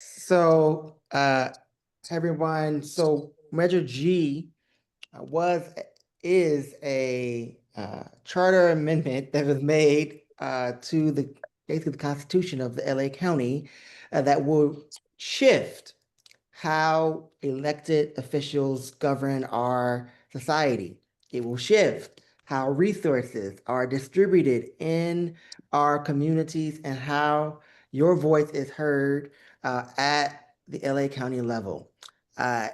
So, everyone, so Measure G was is a charter amendment that was made to the basically the Constitution of the LA County that will shift how elected officials govern our society. It will shift how resources are distributed in our communities and how your voice is heard at the LA County level.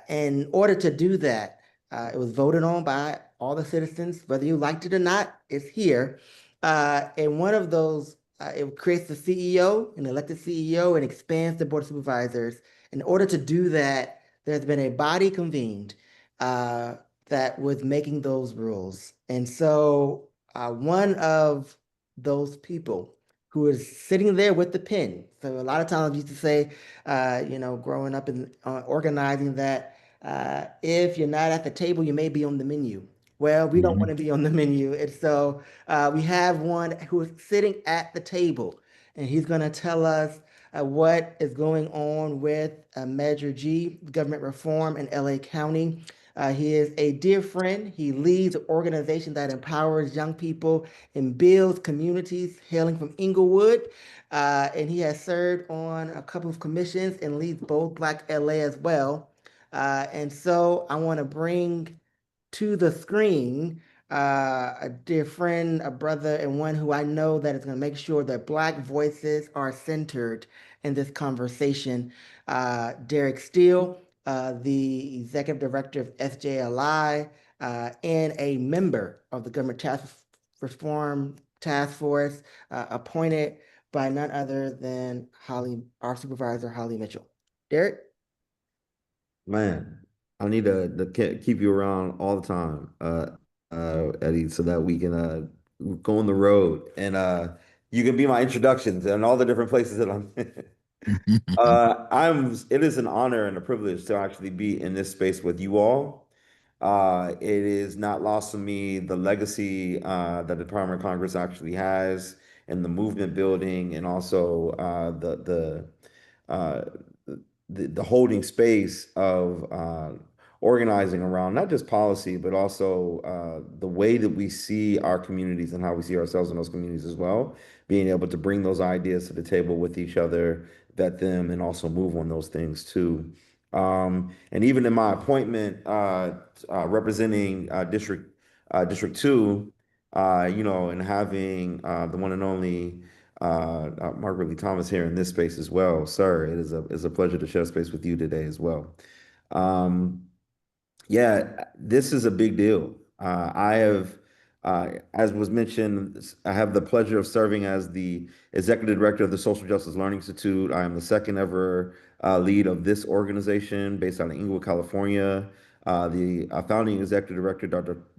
In order to do that, it was voted on by all the citizens, whether you liked it or not, it's here. And one of those, it creates the CEO, an elected CEO, and expands the Board of Supervisors. In order to do that, there's been a body convened uh, that was making those rules. And so one of those people who is sitting there with the pen. So a lot of times I used to say, growing up and organizing that if you're not at the table, you may be on the menu. Well, we don't want to Mhm. be on the menu. And so we have one who is sitting at the table, and he's going to tell us what is going on with Measure G, government reform in LA County. He is a dear friend. He leads an organization that empowers young people and builds communities hailing from Inglewood. And he has served on a couple of commissions and leads Bold Black LA as well. And so I want to bring to the screen a dear friend, a brother, and one who I know that is going to make sure that Black voices are centered in this conversation. Derek Steele, the executive director of SJLI, and a member of the Government Task Reform Task Force, appointed by none other than Holly, our supervisor, Holly Mitchell. Derek? Man, I need to keep you around all the time, Eddie, so that we can go on the road and you can be my introductions and all the different places that I'm. It is an honor and a privilege to actually be in this space with you all. It is not lost on me the legacy that the Department of Congress actually has and the movement building and also uh, the holding space of organizing around not just policy, but also the way that we see our communities and how we see ourselves in those communities as well. Being able to bring those ideas to the table with each other, vet them, and also move on those things too. And even in my appointment representing District 2, and having the one and only Margaret Lee Thomas here in this space as well. Sir, it is a pleasure to share space with you today as well. Um, yeah, this is a big deal. I have, as was mentioned, I have the pleasure of serving as the executive director of the Social Justice Learning Institute. I am the second ever lead of this organization based out of Inglewood, California. The founding executive director,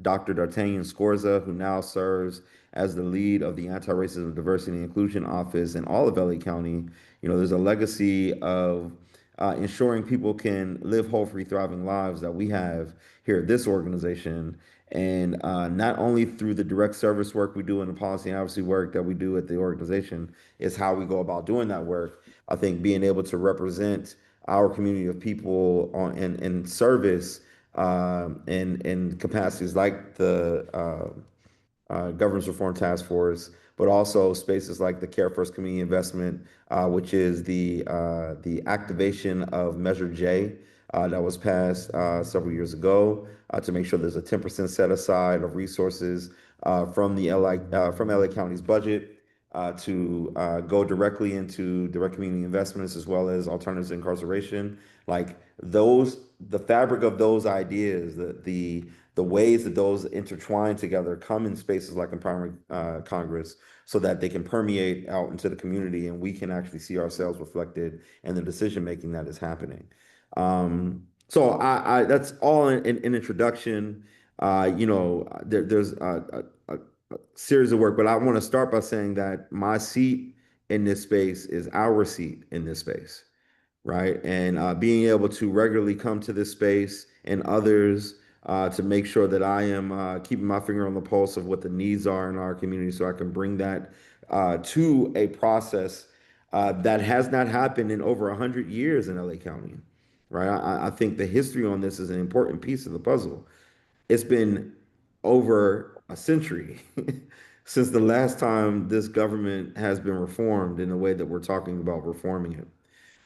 Dr. D'Artagnan Scorza, who now serves as the lead of the Anti-Racism, Diversity, and Inclusion Office in all of LA County. There's a legacy of ensuring people can live whole, free, thriving lives that we have here at this organization. And not only through the direct service work we do and the policy and advocacy work that we do at the organization, is how we go about doing that work. I think being able to represent our community of people in service in capacities like the Governance Reform Task Force, but also spaces like the Care First Community Investment, which is the activation of Measure J that was passed several years ago to make sure there's a 10% set aside of resources from LA County's budget to go directly into direct community investments as well as alternatives to incarceration. Like the fabric of those ideas, the ways that those intertwine together come in spaces like Empowerment Congress so that they can permeate out into the community and we can actually see ourselves reflected in the decision making that is happening. So that's all in introduction. There's a series of work, but I want to start by saying that my seat in this space is our seat in this space, right? And being able to regularly come to this space and others to make sure that I am keeping my finger on the pulse of what the needs are in our community so I can bring that to a process That has not happened in over 100 years in LA County, right? I think the history on this is an important piece of the puzzle. It's been over a century since the last time this government has been reformed in the way that we're talking about reforming it.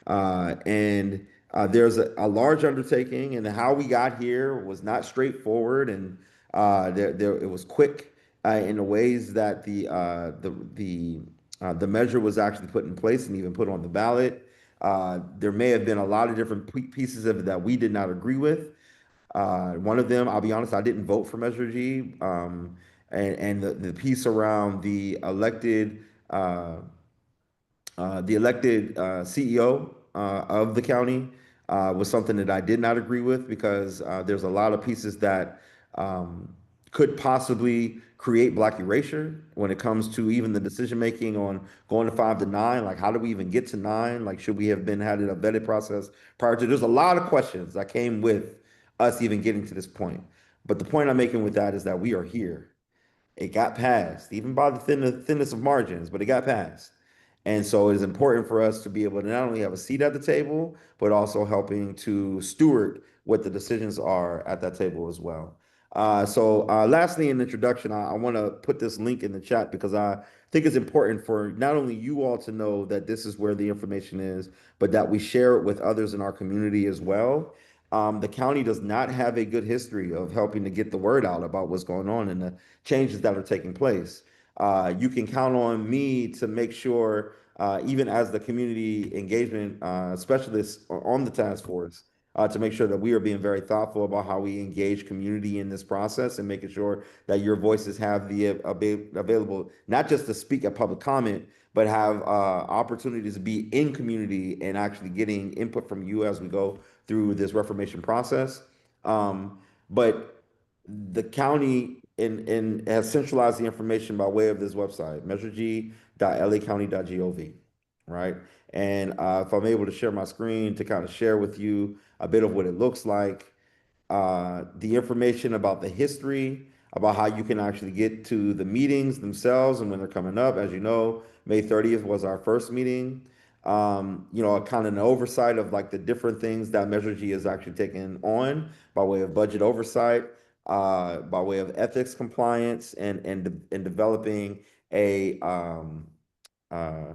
And there's a large undertaking, and how we got here was not straightforward, and it was quick in the ways that the measure was actually put in place and even put on the ballot. There may have been a lot of different pieces of it that we did not agree with. One of them, I'll be honest, I didn't vote for Measure G. And the piece around the elected CEO of the county was something that I did not agree with because there's a lot of pieces that could possibly create Black erasure when it comes to even the decision making on going to 5 to 9. Like, how do we even get to 9? Like, should we have been had a vetted process prior to? There's a lot of questions that came with us even getting to this point. But the point I'm making with that is that we are here. It got passed, even by the thinnest of margins, but it got passed. And so it is important for us to be able to not only have a seat at the table, but also helping to steward what the decisions are at that table as well. Lastly, in the introduction, I want to put this link in the chat because I think it's important for not only you all to know that this is where the information is, but that we share it with others in our community as well. The county does not have a good history of helping to get the word out about what's going on and the changes that are taking place. You can count on me to make sure, even as the community engagement specialist on the task force, to make sure that we are being very thoughtful about how we engage community in this process and making sure that your voices have the available, not just to speak at public comment, but have opportunities to be in community and actually getting input from you as we go through this reformation process. But the county in has centralized the information by way of this website, measureG.lacounty.gov, right? And if I'm able to share my screen to kind of share with you a bit of what it looks like, the information about the history, about how you can actually get to the meetings themselves and when they're coming up. As you know, May 30th was our first meeting. Kind of an oversight of like the different things that Measure G is actually taking on by way of budget oversight, by way of ethics compliance, and developing a uh,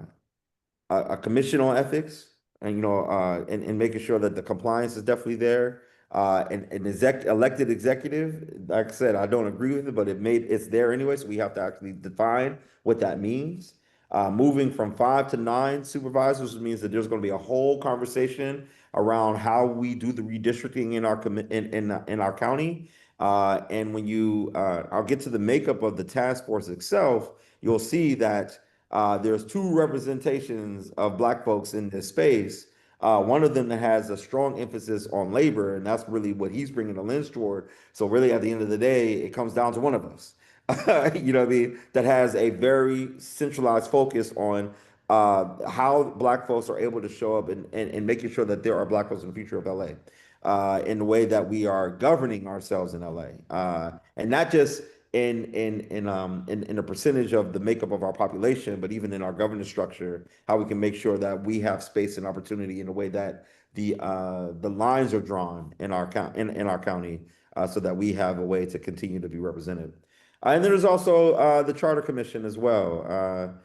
a commission on ethics, and and making sure that the compliance is definitely there. And an elected executive, like I said, I don't agree with it, but it's there anyway, so we have to actually define what that means. Moving from 5 to 9 supervisors means that there's going to be a whole conversation around how we do the redistricting in in our county. And I'll get to the makeup of the task force itself, you'll see that there's two representations of Black folks in this space. One of them that has a strong emphasis on labor, and that's really what he's bringing the lens toward. So really, at the end of the day, it comes down to one of us. You know what I mean? That has a very centralized focus on how Black folks are able to show up and making sure that there are Black folks in the future of LA, in the way that we are governing ourselves in LA, and not just in a percentage of the makeup of our population, but even in our governance structure, how we can make sure that we have space and opportunity in the way that the lines are drawn in in our county, so that we have a way to continue to be represented. And then there's also the Charter Commission as well.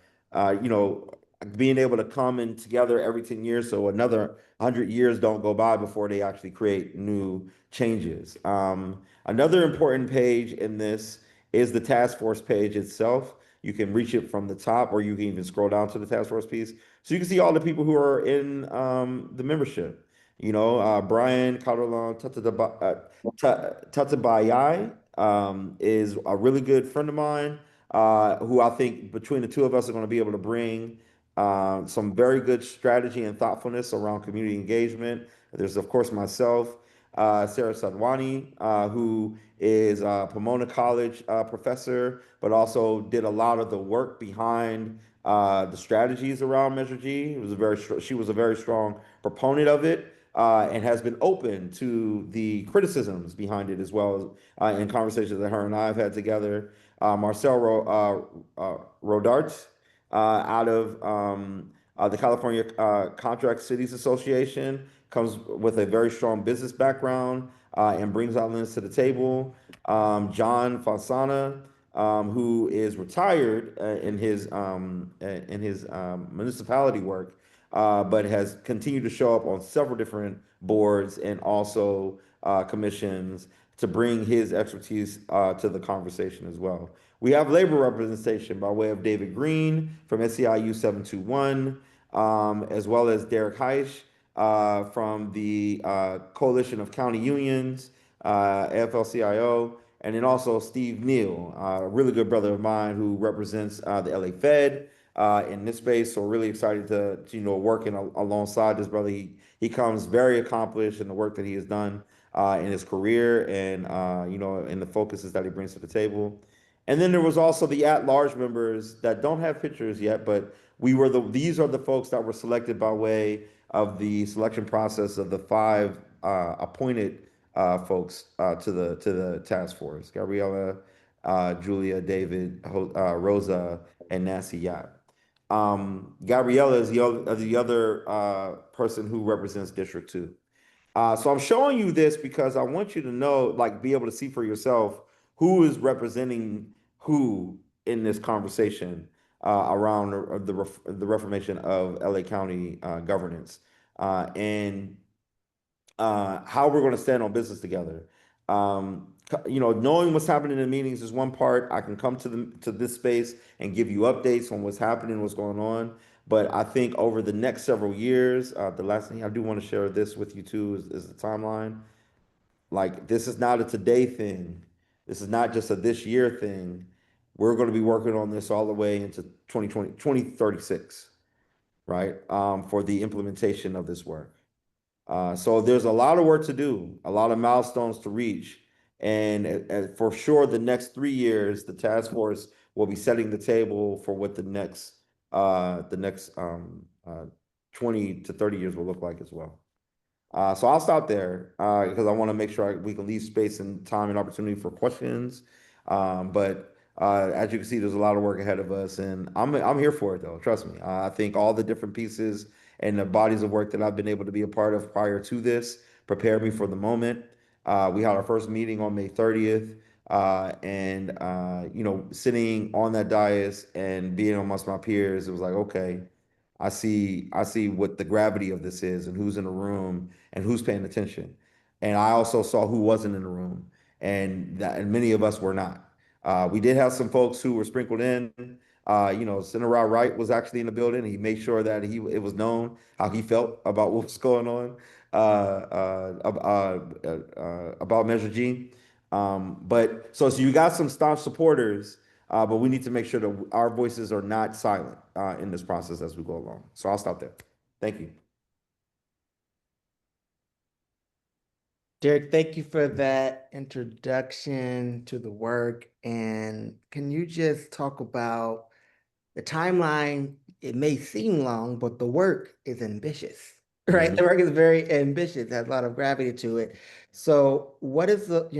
Being able to come in together every 10 years, so another 100 years don't go by before they actually create new changes. Another important page in this is the task force page itself. You can reach it from the top, or you can even scroll down to the task force piece. So you can see all the people who are in the membership. Brian Catalan Tatabayai is a really good friend of mine, who I think between the two of us are going to be able to bring some very good strategy and thoughtfulness around community engagement. There's, of course, myself, Sarah Sadwani, who is a Pomona College professor, but also did a lot of the work behind the strategies around Measure G. She was a very strong proponent of it, and has been open to the criticisms behind it as well, in conversations that her and I have had together. Marcel Rodart, out of The California Contract Cities Association comes with a very strong business background and brings outlets to the table. John Fasana, who is retired in his municipality work, but has continued to show up on several different boards and also commissions to bring his expertise to the conversation as well. We have labor representation by way of David Green from SEIU 721, as well as Derek Heisch from the Coalition of County Unions, AFL-CIO, and then also Steve Neal, a really good brother of mine who represents the LA Fed in this space. So we're really excited to working alongside this brother. He comes very accomplished in the work that he has done in his career and in the focuses that he brings to the table. And then there was also the at-large members that don't have pictures yet, but these are the folks that were selected by way of the selection process of the five appointed folks to the task force: Gabriella, Julia, David, Rosa, and Nancy Yap. Gabriella is the other person who represents District 2. So I'm showing you this because I want you to know, like, be able to see for yourself who is representing who in this conversation around the reformation of LA County governance and how we're going to stand on business together. Knowing what's happening in meetings is one part. I can come to this space and give you updates on what's happening, what's going on. But I think over the next several years, the last thing I do want to share this with you too is the timeline. Like, this is not a today thing. This is not just a this year thing. We're going to be working on this all the way into 2020, 2036, right? For the implementation of this work. So there's a lot of work to do, a lot of milestones to reach. And for sure, the next 3 years, the task force will be setting the table for what the next 20 to 30 years will look like as well. So I'll stop there because I want to make sure we can leave space and time and opportunity for questions. But as you can see, there's a lot of work ahead of us, and I'm here for it though. Trust me. I think all the different pieces and the bodies of work that I've been able to be a part of prior to this prepared me for the moment. We had our first meeting on May 30th, and sitting on that dais and being amongst my peers, it was like, okay, I see what the gravity of this is and who's in the room and who's paying attention. And I also saw who wasn't in the room, and many of us were not. We did have some folks who were sprinkled in. Senator Wright was actually in the building. He made sure that it was known how he felt about what was going on about Measure G. So you got some staunch supporters, but we need to make sure that our voices are not silent in this process as we go along. So I'll stop there. Thank you. Derek, thank you for that introduction to the work. And can you just talk about the timeline? It may seem long, but the work is ambitious, right? The Mhm. work is very ambitious, has a lot of gravity to it. So what is what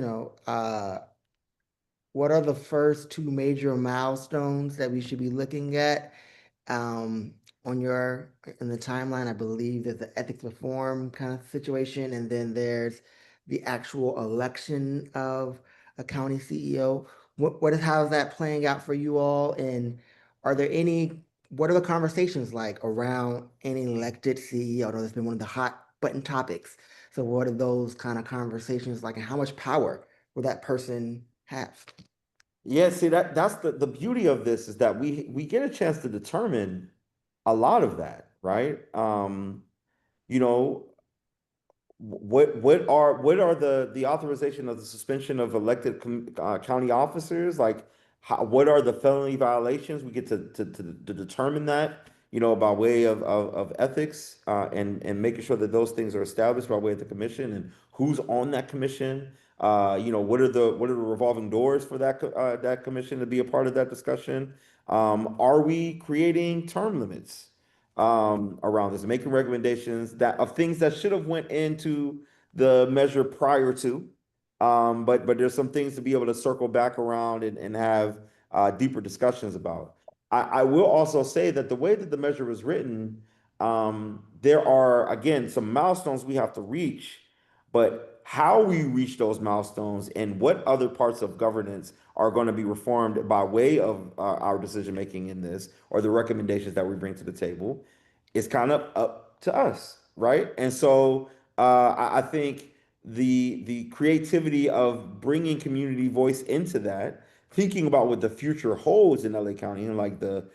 are the first two major milestones that we should be looking at? um on your in the timeline? I believe there's the ethics reform kind of situation, and then there's the actual election of a county CEO. How's that playing out for you all? And are there any what are the conversations like around any elected CEO? I know that's been one of the hot button topics. So what are those kind of conversations like, and how much power will that person have? Yeah, see that's the beauty of this is that we get a chance to determine a lot of that, right? You know, what are the authorization of the suspension of elected county officers? Like, what are the felony violations? We get to determine that, by way of ethics and making sure that those things are established by way of the commission and who's on that commission. What are the revolving doors for that commission to be a part of that discussion? Are we creating term limits around this, making recommendations that of things that should have went into the measure prior to, but there's some things to be able to circle back around and have deeper discussions about. I will also say that the way that the measure was written, there are, again, some milestones we have to reach, but how we reach those milestones and what other parts of governance are going to be reformed by way of our decision making in this or the recommendations that we bring to the table is kind of up to us, right? And so I think the creativity of bringing community voice into that, thinking about what the future holds in LA County and like the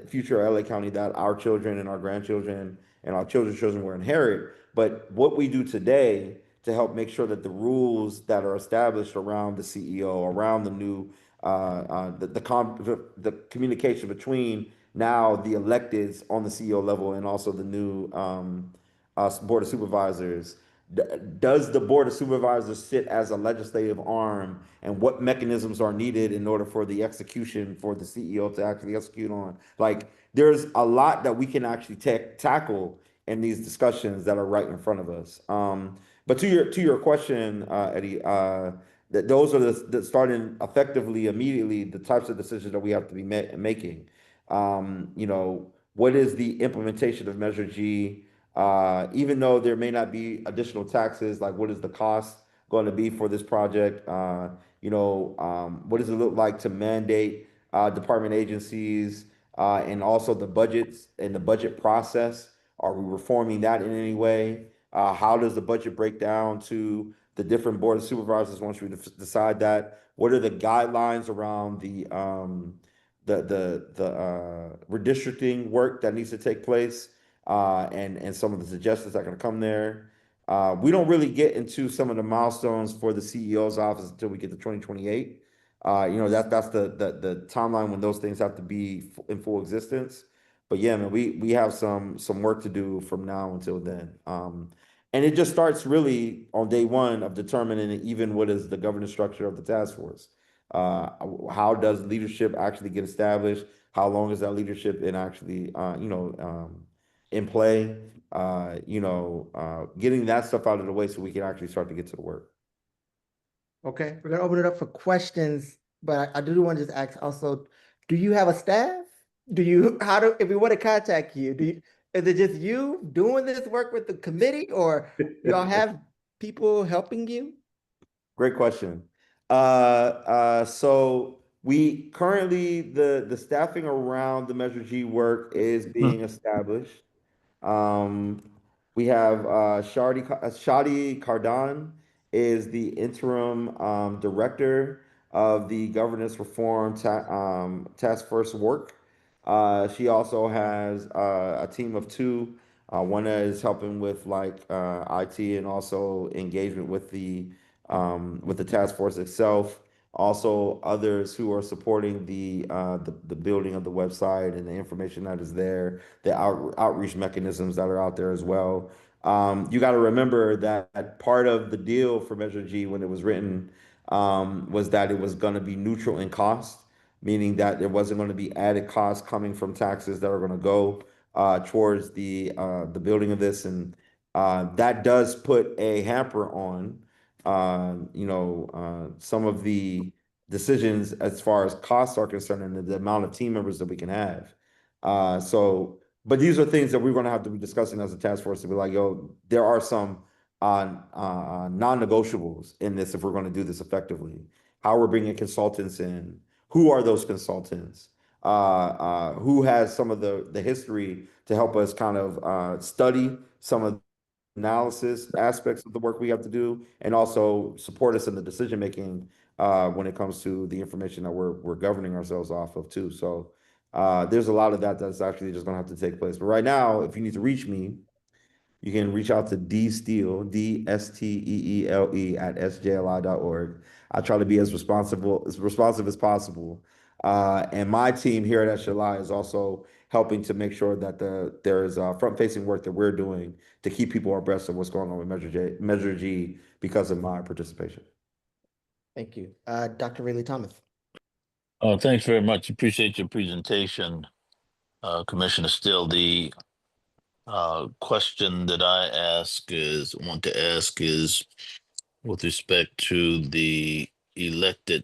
future of LA County that our children and our grandchildren and our children's children will inherit, but what we do today to help make sure that the rules that are established around the CEO, around the new the communication between now the electeds on the CEO level and also the new board of supervisors. Does the board of supervisors sit as a legislative arm, and what mechanisms are needed in order for the execution for the CEO to actually execute on? Like, there's a lot that we can actually tackle in these discussions that are right in front of us. But to your question, Eddie, that those are the starting effectively immediately the types of decisions that we have to be making. What is the implementation of Measure G? Even though there may not be additional taxes, like what is the cost going to be for this project? What does it look like to mandate department agencies and also the budgets and the budget process? Are we reforming that in any way? How does the budget break down to the different board of supervisors once we decide that? What are the guidelines around the redistricting work that needs to take place, and some of the suggestions that are going to come there. We don't really get into some of the milestones for the CEO's office until we get to 2028. That's the timeline when those things have to be in full existence. But yeah, man, we have some work to do from now until then. And it just starts really on day one of determining even what is the governance structure of the task force. Uh, how does leadership actually get established? How long is that leadership in actually, in play? Getting that stuff out of the way so we can actually start to get to the work. Okay, we're gonna open it up for questions, but I do want to just ask also, do you have a staff? If we want to contact you, is it just you doing this work with the committee, or y'all have people helping you? Great question. So we currently the staffing around the Measure G work is being established. Um, we have Shadi Cardan is the interim director of the governance reform task force work. She also has a team of two. One that is helping with like IT and also engagement with the task force itself. Also, others who are supporting the building of the website and the information that is there, the outreach mechanisms that are out there as well. You got to remember that part of the deal for Measure G when it was written was that it was going to be neutral in cost, meaning that there wasn't going to be added costs coming from taxes that are going to go towards the building of this, and that does put a hamper on some of the decisions as far as costs are concerned and the amount of team members that we can have. But these are things that we're going to have to be discussing as a task force to be like, yo, there are some non-negotiables in this if we're going to do this effectively. How we're bringing consultants in, who are those consultants? Who has some of the history to help us kind of study some of analysis aspects of the work we have to do, and also support us in the decision making when it comes to the information that we're governing ourselves off of too. So there's a lot of that that's actually just going to have to take place. But right now, if you need to reach me, you can reach out to D Steele, DSTEELE at sjli.org. I try to be as responsive as possible. And my team here at SJLI is also helping to make sure that there's front-facing work that we're doing to keep people abreast of what's going on with Measure G because of my participation. Thank you. Dr. Rayleigh Thomas. Oh, thanks very much. Appreciate your presentation, Commissioner Still. The question that want to ask is with respect to the elected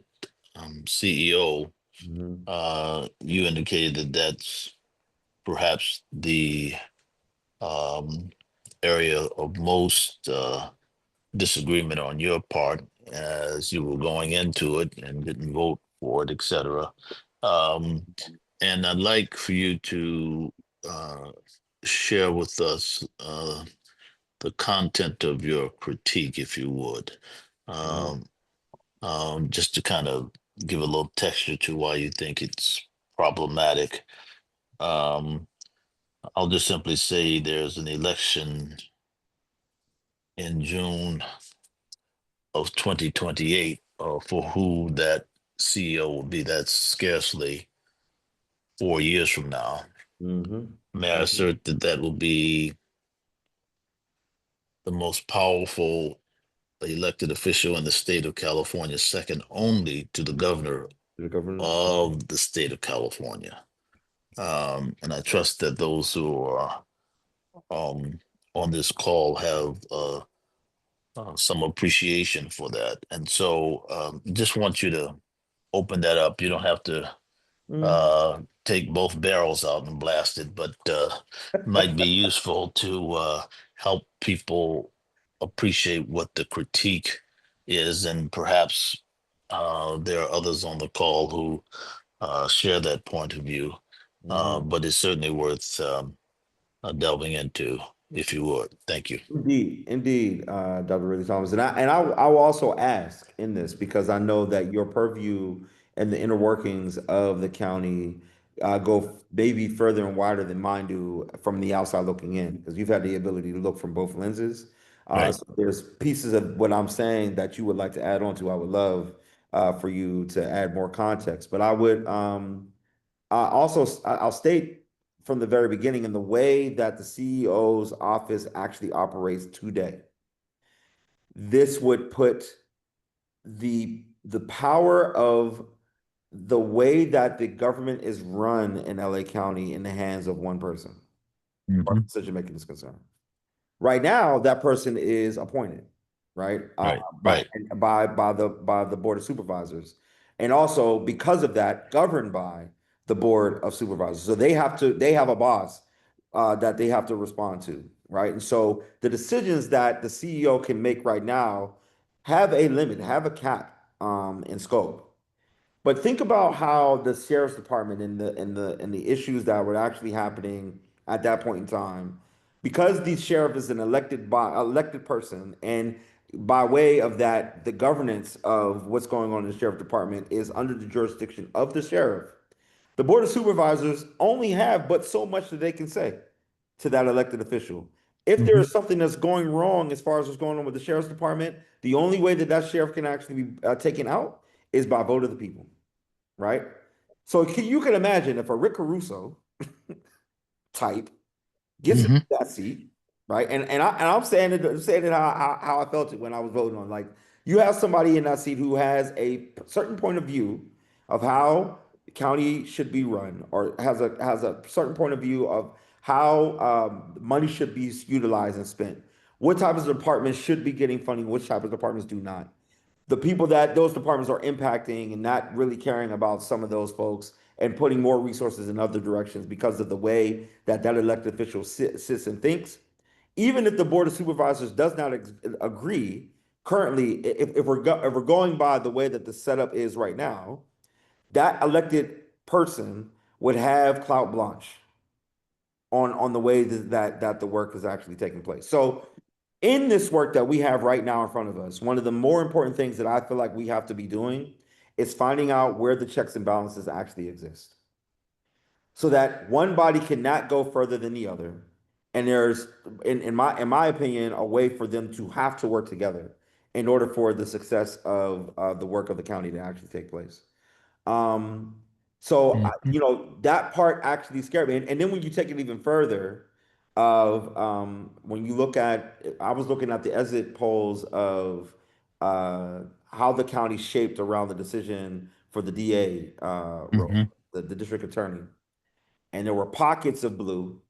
CEO. Mhm. You indicated that that's perhaps the um, area of most disagreement on your part as you were going into it and didn't vote for it, etc. Um, and I'd like for you to uh, share with us the content of your critique, if you would, Mhm. um, just to kind of give a little texture to why you think it's problematic. Um, I'll just simply say there's an election in June of 2028 for who that CEO will be. That's scarcely 4 years from now. Mhm. May I Mhm. assert that that will be the most powerful elected official in the state of California, second only to the governor The governor. of the state of California. And I trust that those who are um, on this call have some appreciation for that. And so just want you to open that up. You don't have to Mhm. take both barrels out and blast it, but might be useful to help people appreciate what the critique is. And perhaps there are others on the call who share that point of view. Mhm. But it's certainly worth delving into, if you would. Thank you. Indeed, indeed, Dr. Ridley Thomas, and I will also ask in this because I know that your purview and the inner workings of the county go maybe further and wider than mine do from the outside looking in, because you've had the ability to look from both lenses. Right. So there's pieces of what I'm saying that you would like to add on to. I would love for you to add more context, but I would I'll state from the very beginning in the way that the CEO's office actually operates today. This would put the power of the way that the government is run in LA County in the hands of one person, as far as Hmm. decision making is concerned. Right now, that person is appointed, right, Right. Right. by the board of supervisors, and also because of that, governed by the board of supervisors. So they have a boss that they have to respond to, right? And so the decisions that the CEO can make right now have a limit, have a cap in scope. But think about how the sheriff's department and the issues that were actually happening at that point in time, because the sheriff is an elected person, and by way of that, the governance of what's going on in the sheriff department is under the jurisdiction of the sheriff. The board of supervisors only have but so much that they can say to that elected official. If there Hmm. is something that's going wrong as far as what's going on with the sheriff's department, the only way that that sheriff can actually be taken out is by vote of the people, right? So you can imagine if a Rick Caruso type gets into Hmm. that seat, right? And I'm saying it how I felt it when I was voting on. Like you have somebody in that seat who has a certain point of view of how the county should be run, or has a certain point of view of how money should be utilized and spent. What type of departments should be getting funding? Which type of departments do not? The people that those departments are impacting and not really caring about some of those folks and putting more resources in other directions because of the way that that elected official sits and thinks. Even if the board of supervisors does not agree currently, if we're going by the way that the setup is right now, that elected person would have clout blanche on the way that the work is actually taking place. So in this work that we have right now in front of us, one of the more important things that I feel like we have to be doing is finding out where the checks and balances actually exist, so that one body cannot go further than the other. And there's, in my opinion, a way for them to have to work together in order for the success of the work of the county to actually take place. Um, Hmm. you know, that part actually scared me. And then when you take it even further, of when you look at, I was looking at the exit polls of how the county shaped around the decision for the DA role, Hmm. the district attorney, and there were pockets of blue,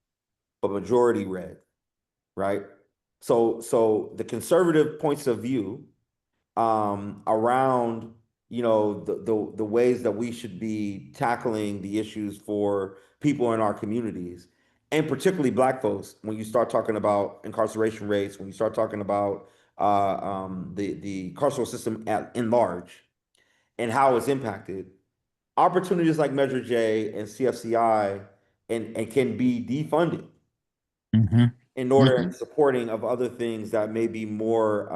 but majority red, right? So the conservative points of view around the ways that we should be tackling the issues for people in our communities, and particularly Black folks. When you start talking about incarceration rates, when you start talking about the carceral system in large and how it's impacted, opportunities like Measure J and CFCI and can be defunded Hmm. in order Hmm. and supporting of other things that may be more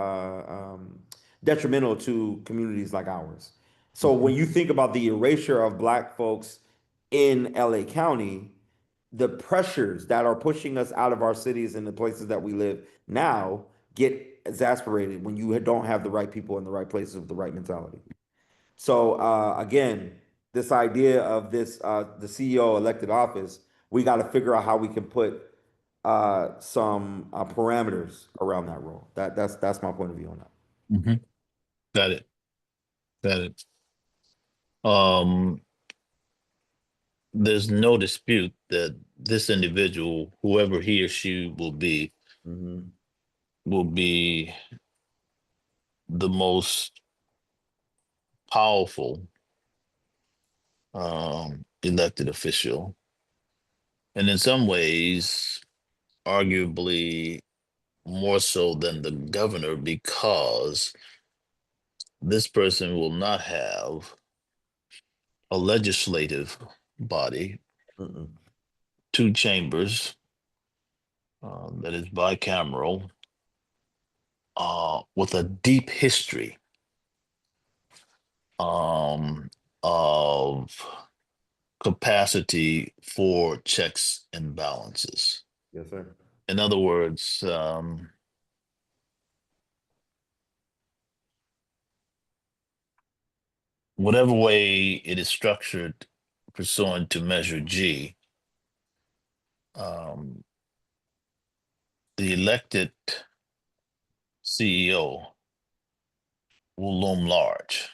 detrimental to communities like ours. So when Hmm. you think about the erasure of Black folks in LA County, the pressures that are pushing us out of our cities and the places that we live now get exasperated when you don't have the right people in the right places with the right mentality. So again, this idea of this the CEO elected office, we got to figure out how we can put some parameters around that role. That's my point of view on that. Hmm. Got it. Got it. Um, there's no dispute that this individual, whoever he or she Mm-hmm. will be the most powerful elected official, and in some ways, arguably more so than the governor, because this person will not have a legislative body, Mm-mm. two chambers that is bicameral, with a deep history um, of capacity for checks and balances. Yes, sir. In other words, whatever way it is structured pursuant to Measure G, um, the elected CEO will loom large,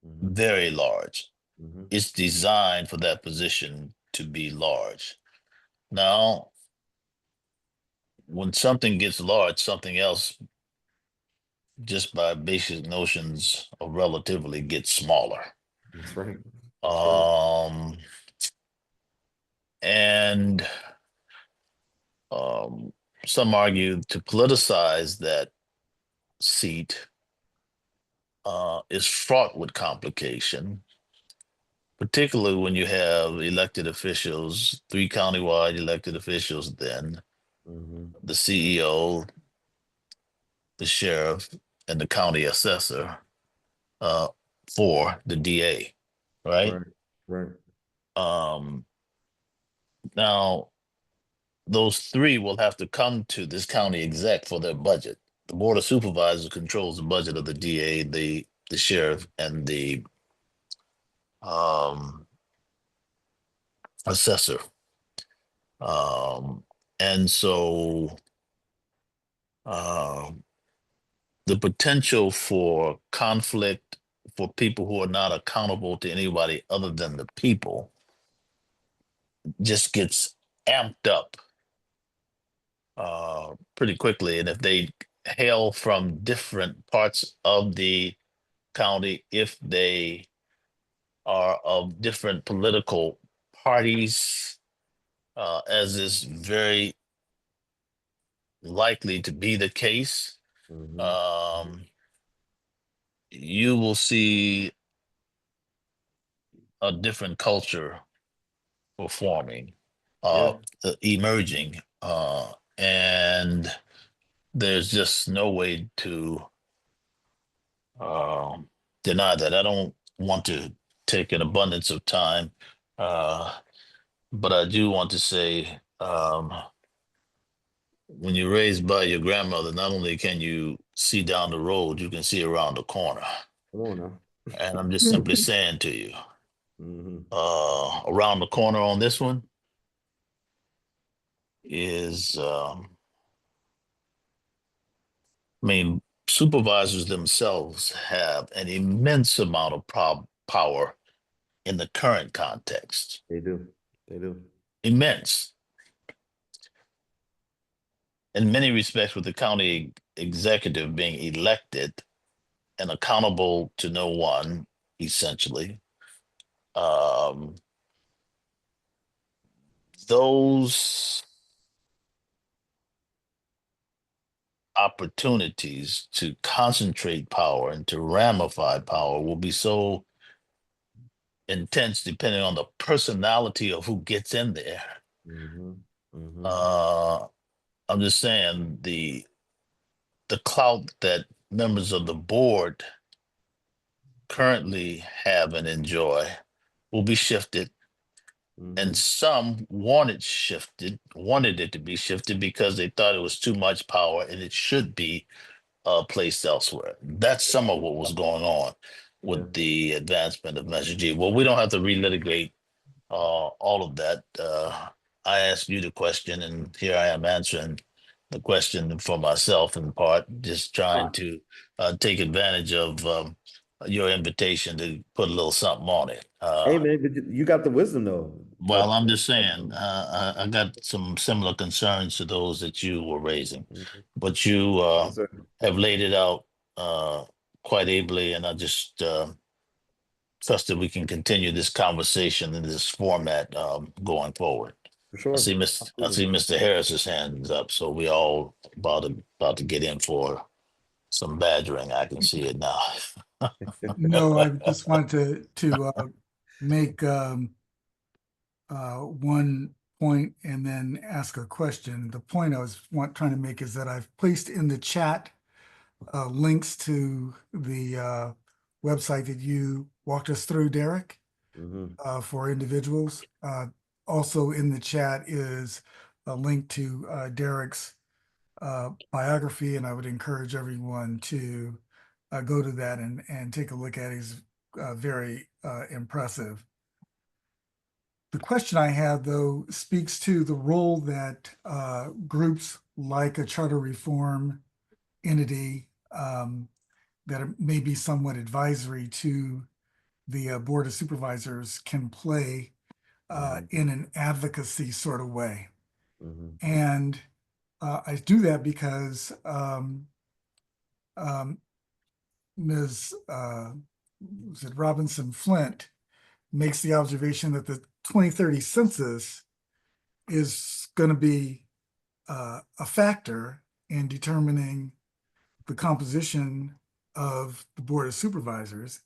Mm-hmm. very large. Mm-hmm. It's designed for that position to be large. Now, when something gets large, something else, just by basic notions of relatively, gets smaller. That's right. That's right. Um, and um, some argue to politicize that seat is fraught with complication, particularly when you have elected officials, three countywide elected officials, then Mm-hmm. the CEO, the sheriff, and the county assessor uh, for the DA, right? Right. Right. Um, now, those three will have to come to this county exec for their budget. The board of supervisors controls the budget of the DA, the sheriff, and the um, assessor. Um, and so uh, the potential for conflict for people who are not accountable to anybody other than the people just gets amped up pretty quickly. And if they hail from different parts of the county, if they are of different political parties, as is very likely to be the case, Mm-hmm. um, you will see a different culture forming, Yeah. emerging, and there's just no way to um, deny that. I don't want to take an abundance of time, uh, but I do want to say, when you're raised by your grandmother, not only can you see down the road, you can see around the corner. Come on now. And I'm just simply saying to you, Mm-hmm. around the corner on this one is, I mean, supervisors themselves have an immense amount of power in the current context. They do. They do. Immense. In many respects, with the county executive being elected, and accountable to no one, essentially. Um, those opportunities to concentrate power and to ramify power will be so intense depending on the personality of who gets in there. Mm-hmm. Mm-hmm. Uh, I'm just saying the clout that members of the board currently have and enjoy will be shifted, and Mm-hmm. some wanted it to be shifted because they thought it was too much power and it should be placed elsewhere. That's some of what was going on Yeah. with the advancement of Measure G. Well, we don't have to relitigate all of that. I asked you the question, and here I am answering the question for myself in part, just trying to take advantage of your invitation to put a little something on it. Hey man, but you got the wisdom though. Well, I'm just saying, I got some similar concerns to those that you were raising, Mhm. but you Yes, sir. have laid it out uh, quite ably, and I just trust that we can continue this conversation in this format going forward. For sure. I Absolutely. see Mr. Harris's hands up, so we all about to get in for some badgering. I can see it now. No, I just wanted to make one point and then ask a question. The point I was trying to make is that I've placed in the chat links to the website that you walked us through, Derek, Hmm. for individuals. Also in the chat is a link to Derek's biography, and I would encourage everyone to go to that and take a look at it. He's very impressive. The question I have, though, speaks to the role that groups like a charter reform entity that may be somewhat advisory to the Board of Supervisors can play Hmm. in an advocacy sort of way. Hmm. And I do that because um, Ms. Was it Robinson Flint makes the observation that the 2030 census is going to be a factor in determining the composition of the Board of Supervisors.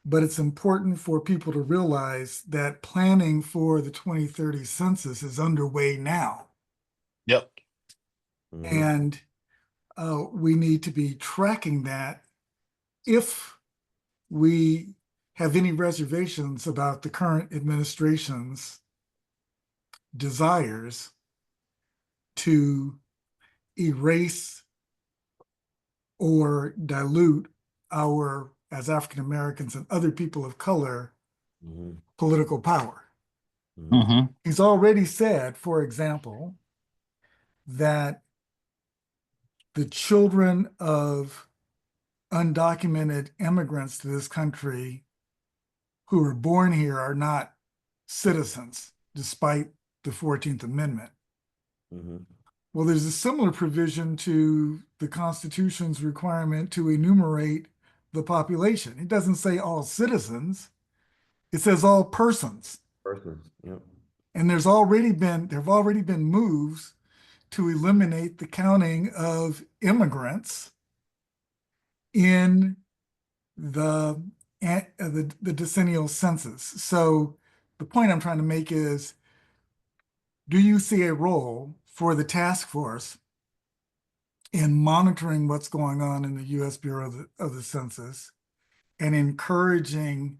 But it's important for people to realize that planning for the 2030 census is underway now. Yep. Hmm. And we need to be tracking that if we have any reservations about the current administration's desires to erase or dilute our, as African Americans and other people of color, Hmm. political power. Hmm. Hmm. He's already said, for example, that the children of undocumented immigrants to this country who were born here are not citizens, despite the 14th Amendment. Hmm. Well, there's a similar provision to the Constitution's requirement to enumerate the population. It doesn't say all citizens, it says all persons. Persons. Yep. And there have already been moves to eliminate the counting of immigrants in the the decennial census. So the point I'm trying to make is, do you see a role for the task force in monitoring what's going on in the U.S. Bureau of the Census and encouraging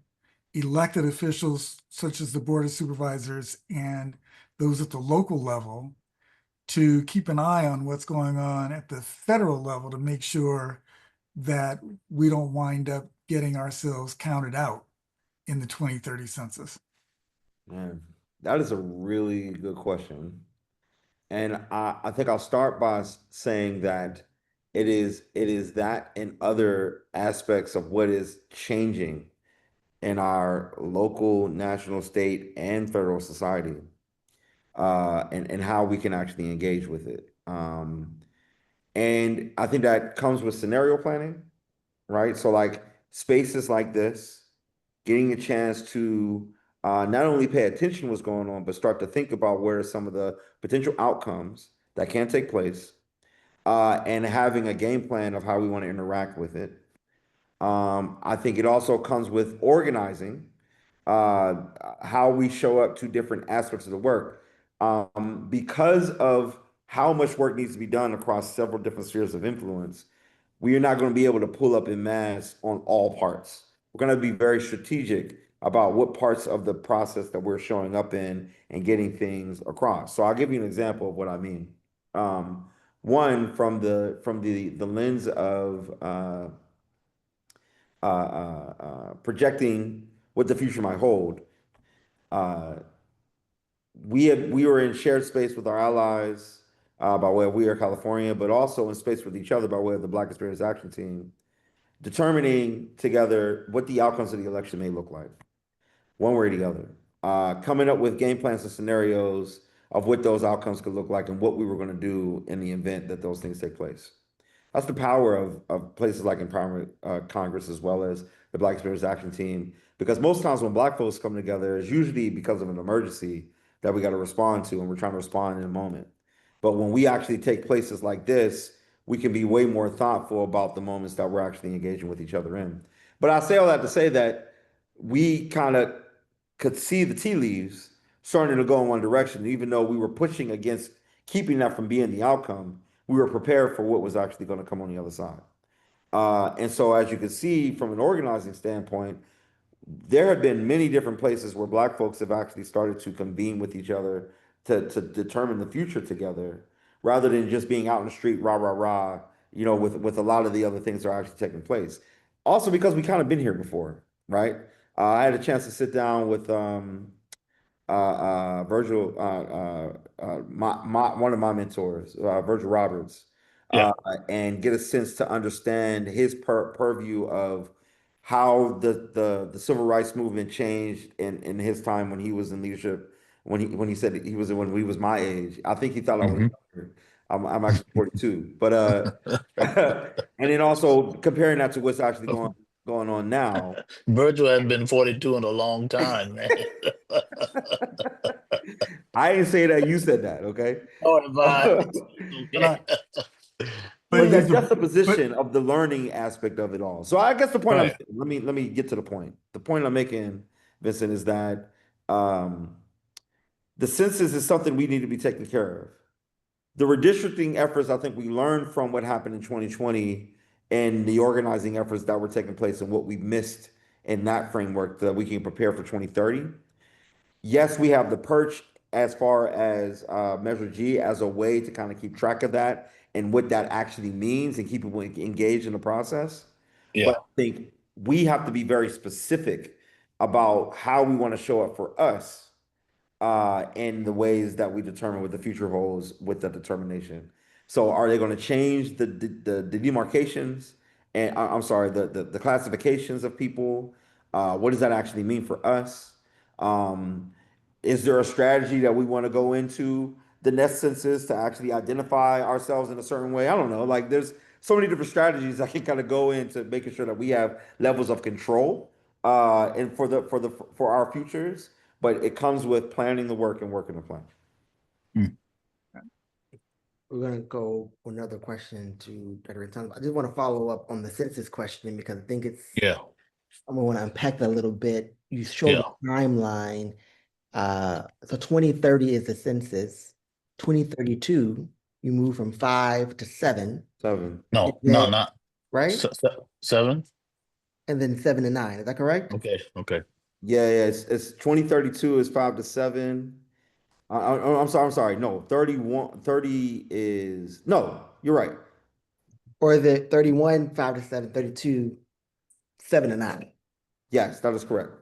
elected officials such as the Board of Supervisors and those at the local level to keep an eye on what's going on at the federal level to make sure that we don't wind up getting ourselves counted out in the 2030 census? Man, that is a really good question. And I think I'll start by saying that it is that and other aspects of what is changing in our local, national, state, and federal society, and how we can actually engage with it. And I think that comes with scenario planning, right? So like spaces like this, getting a chance to not only pay attention to what's going on, but start to think about where are some of the potential outcomes that can take place, and having a game plan of how we want to interact with it. I think it also comes with organizing uh, how we show up to different aspects of the work. Because of how much work needs to be done across several different spheres of influence, we are not going to be able to pull up in mass on all parts. We're going to be very strategic about what parts of the process that we're showing up in and getting things across. So I'll give you an example of what I mean. One from the lens of projecting what the future might hold. Uh, we were in shared space with our allies by way of We Are California, but also in space with each other by way of the Black Experience Action Team, determining together what the outcomes of the election may look like, one way or the other. Coming up with game plans and scenarios of what those outcomes could look like and what we were going to do in the event that those things take place. That's the power of places like Empowerment Congress as well as the Black Experience Action Team. Because most times when Black folks come together, it's usually because of an emergency that we got to respond to, and we're trying to respond in a moment. But when we actually take places like this, we can be way more thoughtful about the moments that we're actually engaging with each other in. But I say all that to say that we kind of could see the tea leaves starting to go in one direction, even though we were pushing against keeping that from being the outcome. We were prepared for what was actually going to come on the other side. And so, as you can see from an organizing standpoint, there have been many different places where Black folks have actually started to convene with each other to determine the future together, rather than just being out in the street, rah, rah, rah, with a lot of the other things that are actually taking place. Also, because we kind of been here before, right? I had a chance to sit down with Virgil, one of my mentors, Virgil Roberts, Yeah. and get a sense to understand his purview of how the civil rights movement changed in his time when he was in leadership. When he said that he was when he was my age, I think he thought I was Hmm. younger. I'm actually 42, but and then also comparing that to what's actually going on now. Virgil has been 42 in a long time, man. I didn't say that. You said that. Okay. Or if I, But okay. I, but But it that is a, but juxtaposition of the learning aspect of it all. So I guess the point I'm Right. saying, let me get to the point. The point I'm making, Vincent, is that um, the census is something we need to be taking care of. The redistricting efforts, I think we learned from what happened in 2020 and the organizing efforts that were taking place and what we missed in that framework that we can prepare for 2030. Yes, we have the perch as far as Measure G as a way to kind of keep track of that and what that actually means and keep people engaged in the process. But Yeah. I think we have to be very specific about how we want to show up for us in the ways that we determine what the future holds with the determination. So are they going to change the demarcations and I'm sorry, the classifications of people? What does that actually mean for us? Um, is there a strategy that we want to go into the next census to actually identify ourselves in a certain way? I don't know. Like there's so many different strategies that can kind of go into making sure that we have levels of control and for our futures, but it comes with planning the work and working the plan. Mm. We're gonna go another question to Dr. Tom. I just want to follow up on the census question because I think Yeah. I want to unpack that a little bit. You showed Yeah. the timeline. So 2030 is the census. 2032, you move from 5 to 7, Seven. and No, no, then not right, seven. and then 7 to 9. Is that correct? Okay. Okay. Yeah, it's 2032 is 5 to 7. I'm sorry. No, 31, 30 is no, you're right. Or is it 31, 5 to 7, 32, 7 to 9? Yes, that is correct.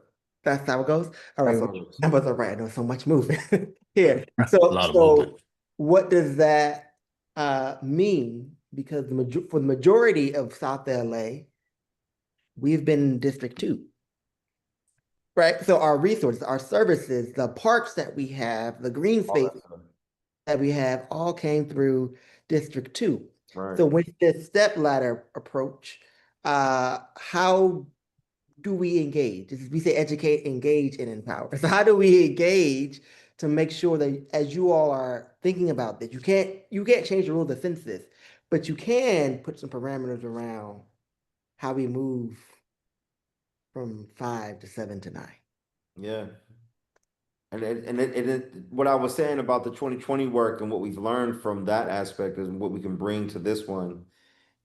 That's how it goes. All right, That's how well, it is. numbers are right. I know so much movement here. A So, lot of movement. so what does that mean? Because for the majority of South LA, we've been in District 2, right? So our resources, our services, the parks that we have, the green All space that stuff. that we have all came through District 2. Right. So with this step ladder approach, how do we engage? We say educate, engage, and empower. So how do we engage to make sure that as you all are thinking about this, you can't change the rules of census, but you can put some parameters around how we move from 5 to 7 to 9. Yeah. What I was saying about the 2020 work and what we've learned from that aspect is what we can bring to this one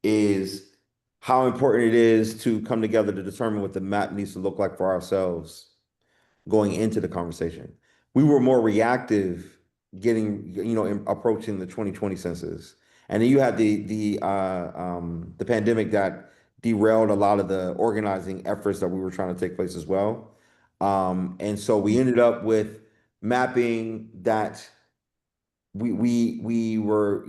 is how important it is to come together to determine what the map needs to look like for ourselves going into the conversation. We were more reactive getting, approaching the 2020 census. And then you had the pandemic that derailed a lot of the organizing efforts that we were trying to take place as well. And so we ended up with mapping that we were,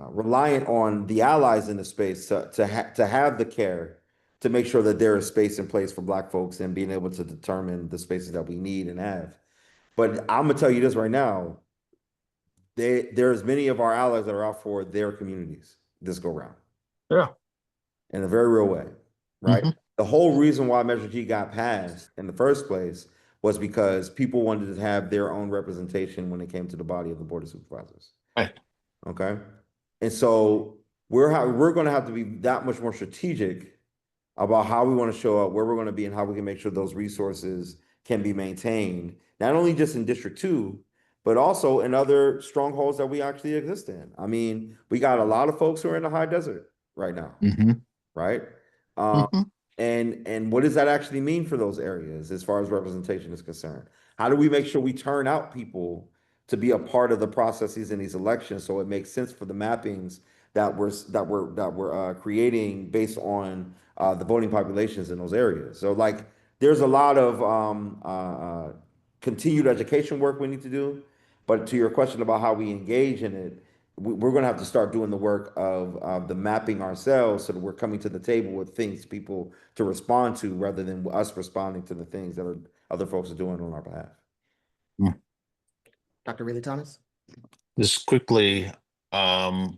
reliant on the allies in the space to have the care to make sure that there is space in place for Black folks and being able to determine the spaces that we need and have. But I'm gonna tell you this right now, there's many of our allies that are out for their communities this go round Yeah. in a very real way, right? Hmm. The whole reason why Measure G got passed in the first place was because people wanted to have their own representation when it came to the body of the Board of Supervisors. Right. Okay. And so we're going to have to be that much more strategic about how we want to show up, where we're going to be, and how we can make sure those resources can be maintained, not only just in District 2, but also in other strongholds that we actually exist in. I mean, we got a lot of folks who are in the high desert right now, Hmm. right? Um, Hmm. and what does that actually mean for those areas as far as representation is concerned? How do we make sure we turn out people to be a part of the processes in these elections so it makes sense for the mappings that we're creating based on the voting populations in those areas? So like there's a lot of continued education work we need to do. But to your question about how we engage in it, we're going to have to start doing the work of the mapping ourselves so that we're coming to the table with things people to respond to rather than us responding to the things that other folks are doing on our behalf. Dr. Ridley Thomas? Just quickly, I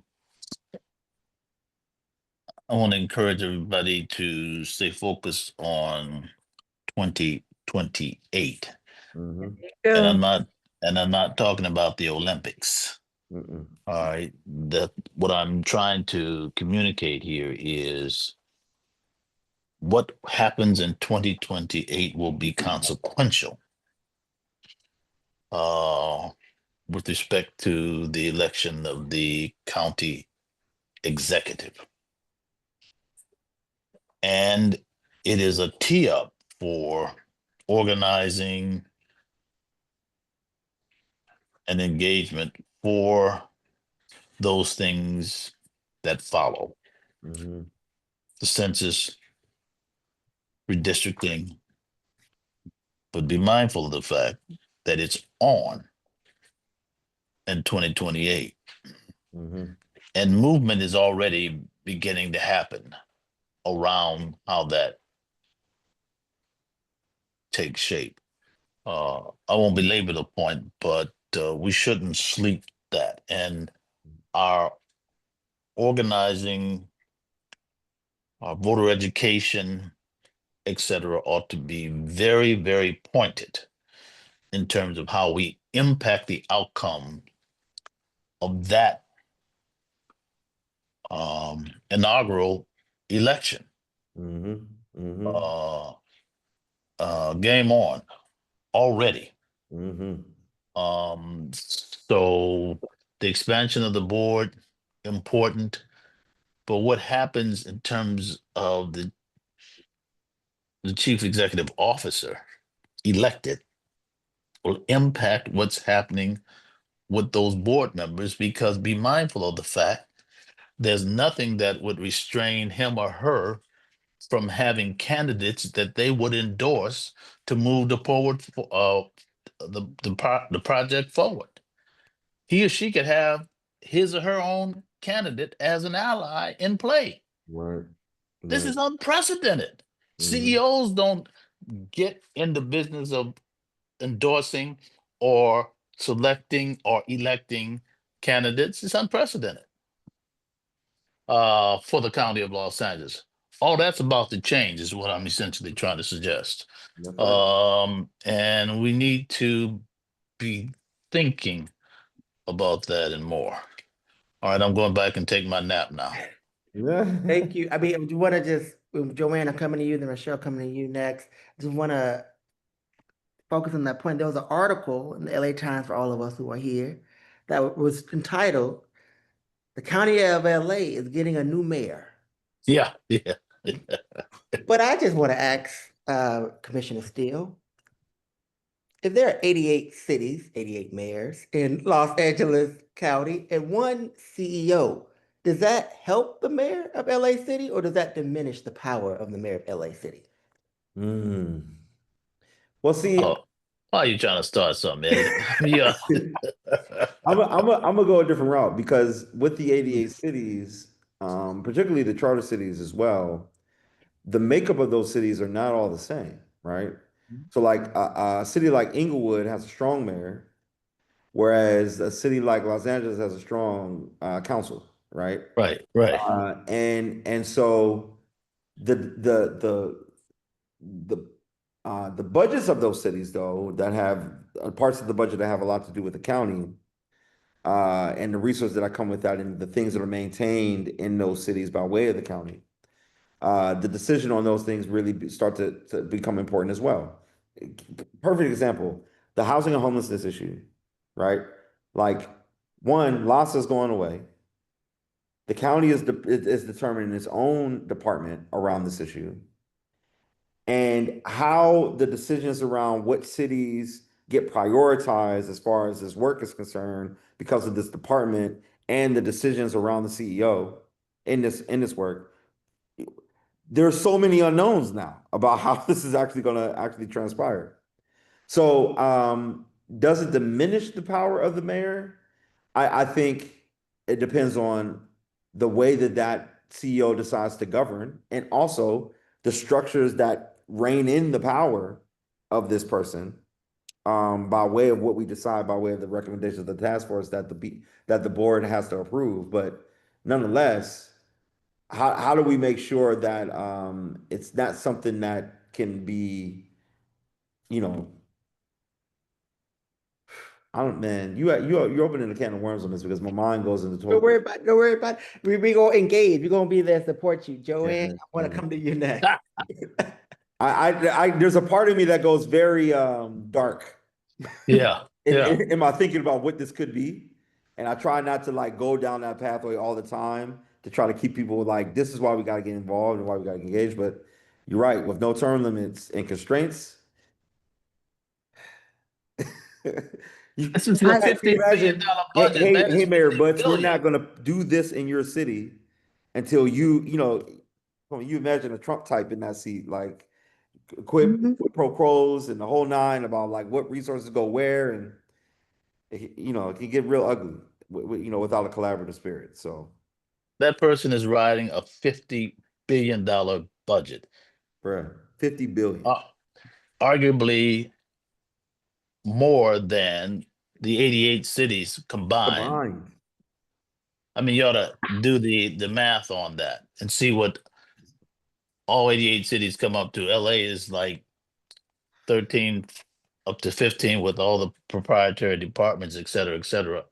want to encourage everybody to stay focused on 2028. Mm-hmm. And Yeah. I'm not talking about the Olympics. Mm-mm. All right. That what I'm trying to communicate here is what happens in 2028 will be consequential uh, with respect to the election of the county executive. And it is a tee up for organizing and engagement for those things that follow Mm-hmm. the census, redistricting, but be mindful of the fact that it's on in 2028. Mm-hmm. And movement is already beginning to happen around how that takes shape. I won't belabor the point, but we shouldn't sleep that. And our organizing, our voter education, etc., ought to be very, very pointed in terms of how we impact the outcome of that inaugural election. Mm-hmm. Mm-hmm. Uh, Game on already. Mm-hmm. So the expansion of the board important, but what happens in terms of the chief executive officer elected will impact what's happening with those board members, because be mindful of the fact there's nothing that would restrain him or her from having candidates that they would endorse to move the forward the project forward. He or she could have his or her own candidate as an ally in play. Right. This Right. is unprecedented. Mm-hmm. CEOs don't get in the business of endorsing or selecting or electing candidates. It's unprecedented. for the county of Los Angeles. All that's about to change is what I'm essentially trying to suggest. That's right. And we need to be thinking about that and more. All right, I'm going back and take my nap now. Yeah. Thank you. I mean, do you want to just, Joanne, I'm coming to you, then Michelle coming to you next. Just want to focus on that point. There was an article in the LA Times for all of us who are here that was entitled, "The County of LA is getting a new mayor." Yeah, yeah. But I just want to ask Commissioner Steele, if there are 88 cities, 88 mayors in Los Angeles County, and one CEO, does that help the mayor of LA City, or does that diminish the power of the mayor of LA City? Mm. Well, see, Oh, why are you trying to start something, Eddie? Yeah. I'm gonna go a different route because with the 88 cities, particularly the charter cities as well, the makeup of those cities are not all the same, right? So, like a city like Inglewood has a strong mayor, whereas a city like Los Angeles has a strong council, right? Right, right, And so the the the budgets of those cities, though, that have parts of the budget that have a lot to do with the county, and the resources that come with that, and the things that are maintained in those cities by way of the county, the decision on those things really start to become important as well. Perfect example, the housing and homelessness issue, right? Like, one, LAHSA is going away. The county is determining its own department around this issue, and how the decisions around what cities get prioritized as far as this work is concerned because of this department and the decisions around the CEO in this work. There's so many unknowns now about how this is actually going to actually transpire. So, does it diminish the power of the mayor? I think it depends on the way that that CEO decides to govern, and also the structures that rein in the power of this person, by way of what we decide, by way of the recommendations of the task force that the board has to approve. But nonetheless, how do we make sure that it's not something that can be, you know, I don't, man, you're opening a can of worms on this because my mind goes into Don't total. worry about, don't worry about. We gonna engage. We're gonna be there to support you, Yeah, Joanne. I want to yeah. come to you next. There's a part of me that goes very dark yeah, yeah. in my thinking about what this could be, and I try not to like go down that pathway all the time to try to keep people like, this is why we got to get involved and why we got to engage. But you're right, with no term limits and constraints. This is a Can I you $50 billion imagine? Hey, budget, man. It's Mayor 50 Butts, we're billion. not gonna do this in your city until you imagine a Trump type in that seat, like mhm. quid pro quos and the whole nine about like what resources go where, and it can get real ugly, without a collaborative spirit. So, That person is riding a $50 billion budget. bruh, 50 billion Uh, Arguably more than the 88 cities combined. combined. I mean, you ought to do the math on that and see what all 88 cities come up to. LA is like 13 up to 15 with all the proprietary departments, et cetera, et cetera.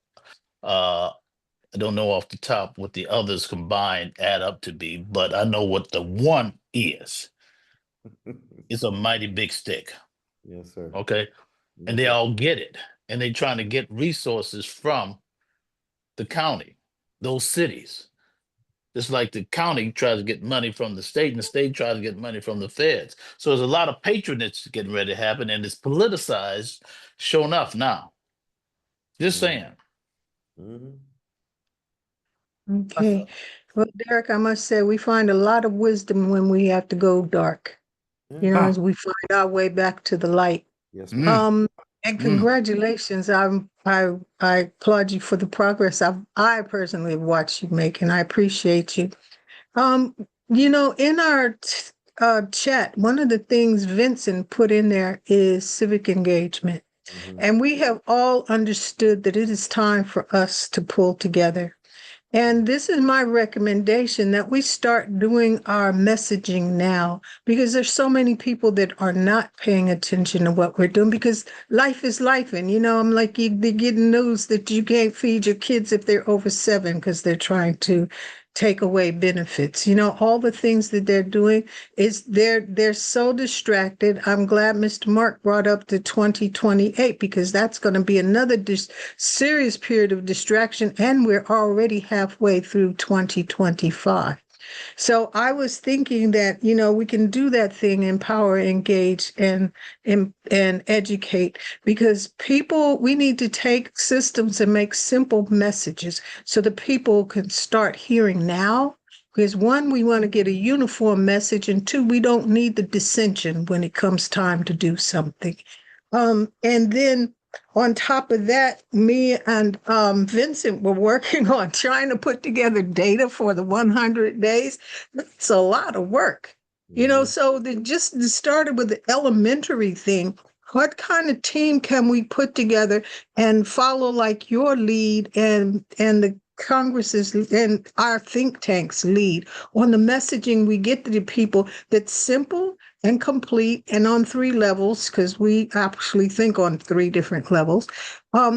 I don't know off the top what the others combined add up to be, but I know what the one is. It's a mighty big stick. Yes, sir. Okay. And Yes, they sir. all get it. And they're trying to get resources from the county, those cities. It's like the county tries to get money from the state, and the state tries to get money from the feds. So there's a lot of patronage getting ready to happen, and it's politicized, sure enough now. Just saying. Mhm. Okay. Well, Derek, I must say we find a lot of wisdom when we have to go dark, Yeah. as we find our way back to the light. Yes, ma'am. Mm, And mm. congratulations. I applaud you for the progress I personally have watched you make, and I appreciate you. Um, in our chat, one of the things Vincent put in there is civic engagement. Mhm. And we have all understood that it is time for us to pull together. And this is my recommendation that we start doing our messaging now because there's so many people that are not paying attention to what we're doing because life is life. And, I'm like, they're getting news that you can't feed your kids if they're over 7 because they're trying to take away benefits. All the things that they're doing is they're so distracted. I'm glad Mr. Mark brought up the 2028 because that's going to be another serious period of distraction, and we're already halfway through 2025. So I was thinking that, we can do that thing, empower, engage, and educate, because we need to take systems and make simple messages so the people can start hearing now. Because one, we want to get a uniform message, and two, we don't need the dissension when it comes time to do something. And then on top of that, me and Vincent were working on trying to put together data for the 100 days. It's a lot of work, so just started with the elementary thing. What kind of team can we put together and follow like your lead and the Congress's and our think tank's lead on the messaging we get to the people that's simple and complete and on 3 levels, because we actually think on 3 different levels,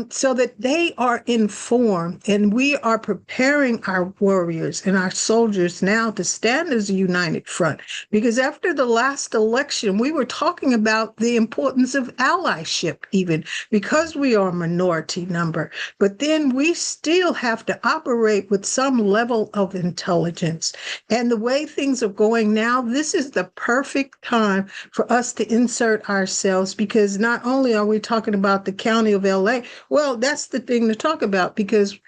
so that they are informed and we are preparing our warriors and our soldiers now to stand as a united front. Because after the last election, we were talking about the importance of allyship, even because we are a minority number. But then we still have to operate with some level of intelligence. And the way things are going now, this is the perfect time for us to insert ourselves, because not only are we talking about the county of LA, well, that's the thing to talk about, because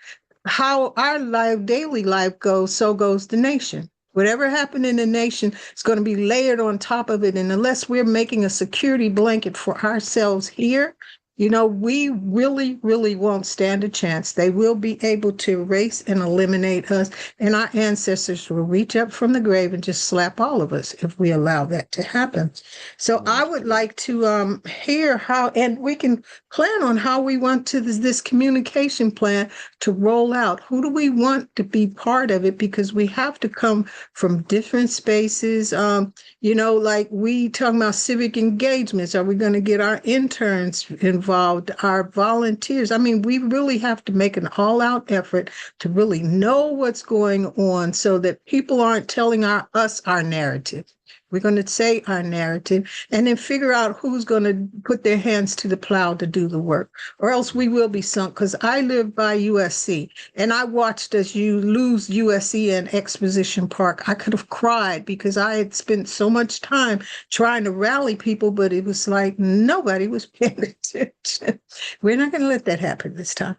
how our daily life goes, so goes the nation. Whatever happened in the nation is going to be layered on top of it. And unless we're making a security blanket for ourselves here, we really, really won't stand a chance. They will be able to erase and eliminate us, and our ancestors will reach up from the grave and just slap all of us if we allow that to happen. So I would like to hear how, and we can plan on how we want to this communication plan to roll out. Who do we want to be part of it? Because we have to come from different spaces. Like we talking about civic engagements. Are we going to get our interns involved, our volunteers? I mean, we really have to make an all-out effort to really know what's going on so that people aren't telling us our narrative. We're going to say our narrative and then figure out who's going to put their hands to the plow to do the work, or else we will be sunk. Because I live by USC and I watched as you lose USC and Exposition Park. I could have cried because I had spent so much time trying to rally people, but it was like nobody was paying attention. We're not going to let that happen this time.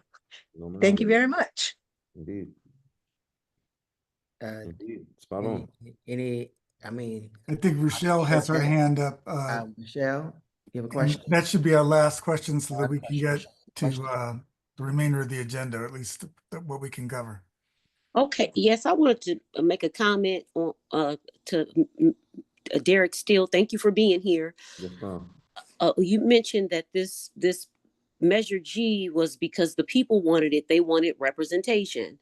No, Thank you very much. Indeed. Uh, Indeed. Spot any, on. I mean, I think Rochelle has her hand up, Michelle, you have a and question? that should be our last question so that we can Question. get to the remainder of the agenda, or at least what we can cover. Okay, yes, I wanted to make a comment on to Derek Steele. Thank you for being here. Yes, ma'am. You mentioned that this measure G was because the people wanted it. They wanted representation.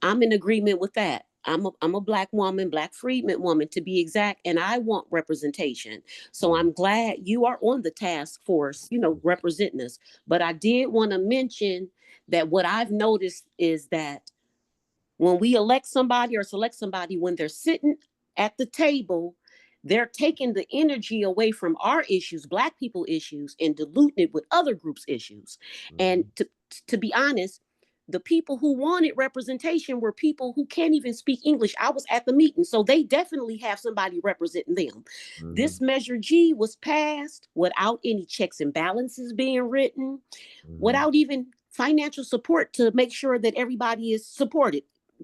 I'm in agreement with that. I'm a Black woman, Black freedman woman to be exact, and I want representation. So I'm glad you are on the task force, representing us. But I did want to mention that what I've noticed is that when we elect somebody or select somebody, when they're sitting at the table, they're taking the energy away from our issues, Black people issues, and diluting it with other groups' issues. And to be honest, the people who wanted representation were people who can't even speak English. I was at the meeting, so they definitely have somebody representing them. This Measure G was passed without any checks and balances being written, without even financial support to make sure that everybody is supported,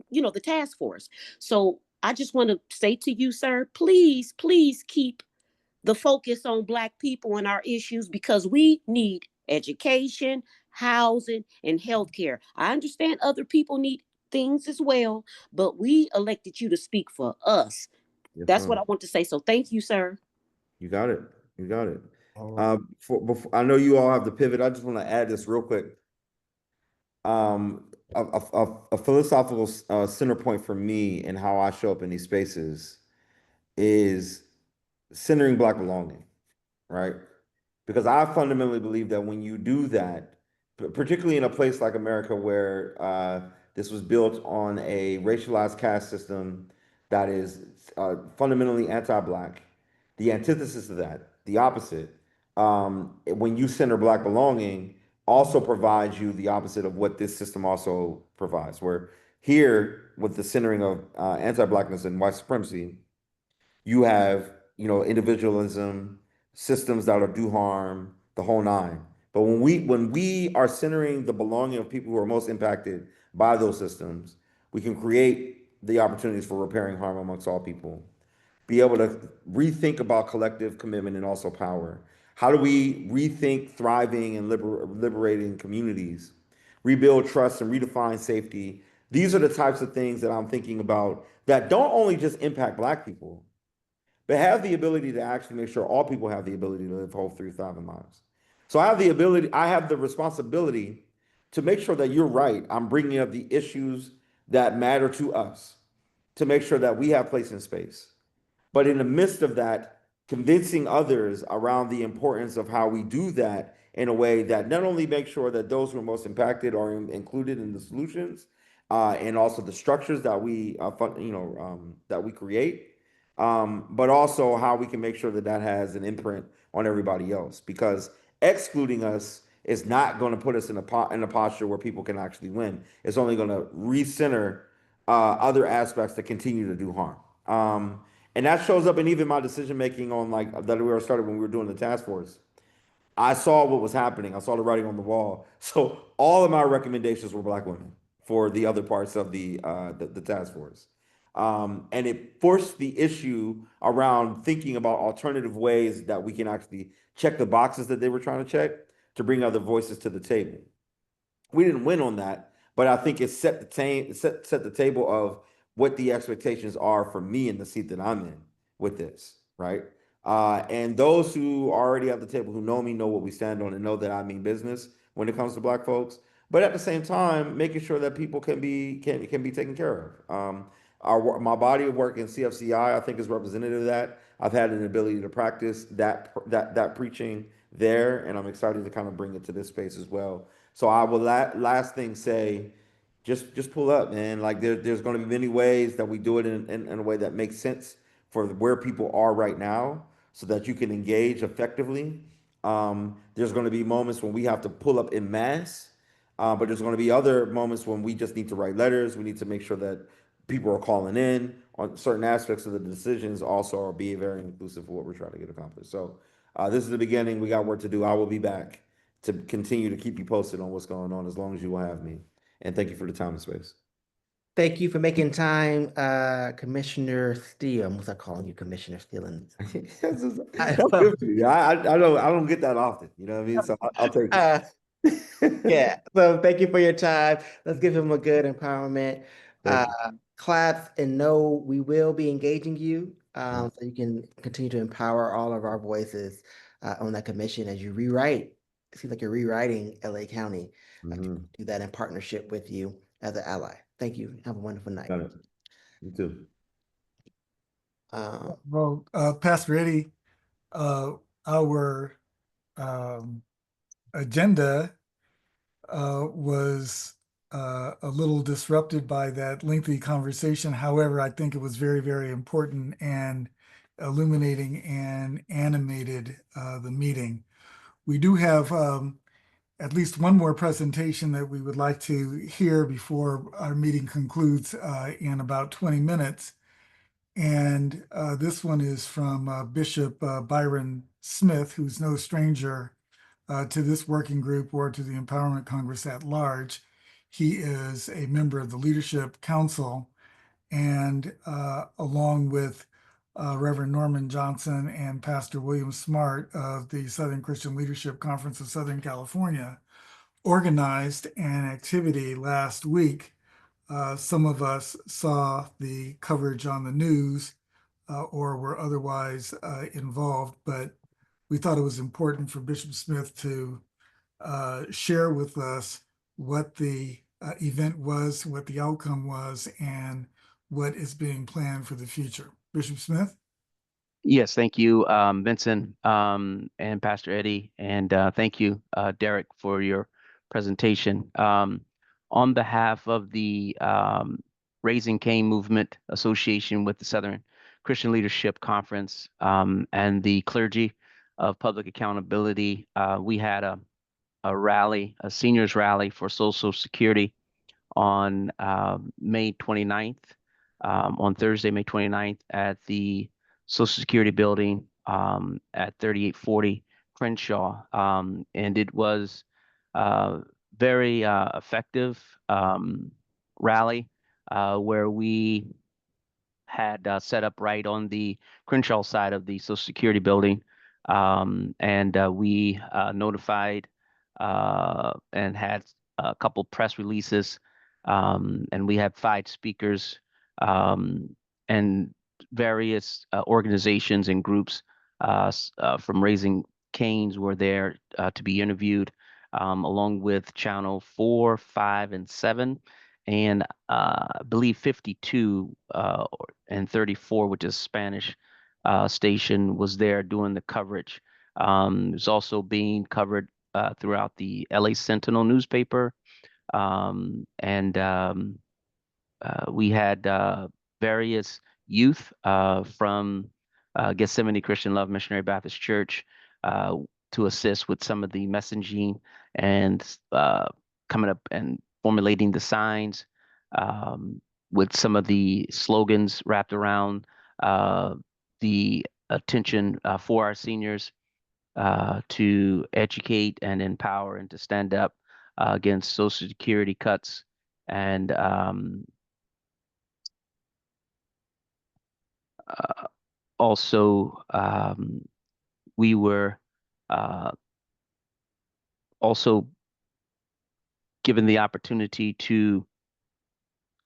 the task force. So I just want to say to you, sir, please, please keep the focus on Black people and our issues, because we need education, housing, and healthcare. I understand other people need things as well, but we elected you to speak for us. Yes, That's what ma'am. I want to say. So thank you, sir. You got it. You got it. All right. Before I know you all have to pivot, I just want to add this real quick. a philosophical center point for me and how I show up in these spaces is centering Black belonging, right? Because I fundamentally believe that when you do that, particularly in a place like America where this was built on a racialized caste system that is fundamentally anti-Black, the antithesis of that, the opposite, when you center Black belonging, also provides you the opposite of what this system also provides. Where here, with the centering of anti-Blackness and white supremacy, you have, individualism, systems that will do harm, the whole nine. But when we are centering the belonging of people who are most impacted by those systems, we can create the opportunities for repairing harm amongst all people, be able to rethink about collective commitment and also power. How do we rethink thriving and liberating communities, rebuild trust and redefine safety? These are the types of things that I'm thinking about that don't only just impact Black people, but have the ability to actually make sure all people have the ability to live whole, free, thriving lives. So I have the responsibility to make sure that you're right. I'm bringing up the issues that matter to us to make sure that we have place and space. But in the midst of that, convincing others around the importance of how we do that in a way that not only makes sure that those who are most impacted are included in the solutions, and also the structures that that we create, but also how we can make sure that that has an imprint on everybody else. Because excluding us is not going to put us in a posture where people can actually win. It's only going to recenter other aspects that continue to do harm. And that shows up in even my decision making on like that we were started when we were doing the task force. I saw what was happening. I saw the writing on the wall. So all of my recommendations were Black women for the other parts of the task force. And it forced the issue around thinking about alternative ways that we can actually check the boxes that they were trying to check to bring other voices to the table. We didn't win on that, but I think it set the table of what the expectations are for me in the seat that I'm in with this, right? And those who are already at the table who know me know what we stand on and know that I mean business when it comes to Black folks. But at the same time, making sure that people can be taken care of. My body of work in CFCI, I think, is representative of that. I've had an ability to practice that preaching there, and I'm excited to kind of bring it to this space as well. So I will last thing say, just pull up, man. Like there's going to be many ways that we do it in a way that makes sense for where people are right now, so that you can engage effectively. There's going to be moments when we have to pull up in mass, but there's going to be other moments when we just need to write letters. We need to make sure that people are calling in on certain aspects of the decisions. Also, are being very inclusive for what we're trying to get accomplished. So this is the beginning. We got work to do. I will be back to continue to keep you posted on what's going on as long as you will have me. And thank you for the time and space. Thank you for making time, Commissioner Steele. I'm gonna calling you Commissioner Steele. That's I, good for you. I don't get that often. You know what I mean? So I'll take uh, it. yeah. So thank you for your time. Let's give him a good empowerment. Thank Uh, you. Claps and know we will be engaging you, so you can continue to empower all of our voices on that commission as you rewrite. It seems like you're rewriting LA County. I can Mhm. do that in partnership with you as an ally. Thank you. Have a wonderful night. Got it. You too. Well, Pastor Eddie, our um, agenda was a little disrupted by that lengthy conversation. However, I think it was very, very important and illuminating and animated the meeting. We do have at least one more presentation that we would like to hear before our meeting concludes in about 20 minutes. And this one is from Bishop Byron Smith, who's no stranger to this working group or to the Empowerment Congress at large. He is a member of the Leadership Council, and along with Reverend Norman Johnson and Pastor William Smart of the Southern Christian Leadership Conference of Southern California, organized an activity last week. Some of us saw the coverage on the news or were otherwise involved, but we thought it was important for Bishop Smith to share with us what the event was, what the outcome was, and what is being planned for the future. Bishop Smith? Yes, thank you, Vincent, and Pastor Eddie, and thank you, Derek, for your presentation. On behalf of the Raising Cain Movement Association with the Southern Christian Leadership Conference and the Clergy of Public Accountability, we had a rally, a seniors rally for Social Security on May 29th, on Thursday, May 29th, at the Social Security building at 3840 Crenshaw. And it was very effective rally where we had set up right on the Crenshaw side of the Social Security building. And we notified and had a couple press releases. And we had 5 speakers and various organizations and groups from Raising Cane's were there to be interviewed, along with Channel 4, 5, and 7. And I believe 52 and 34, which is Spanish station, was there doing the coverage. It was also being covered throughout the LA Sentinel newspaper. And we had various youth from Gethsemane Christian Love Missionary Baptist Church to assist with some of the messaging and coming up and formulating the signs with some of the slogans wrapped around the attention for our seniors to educate and empower and to stand up against Social Security cuts and also we were also given the opportunity to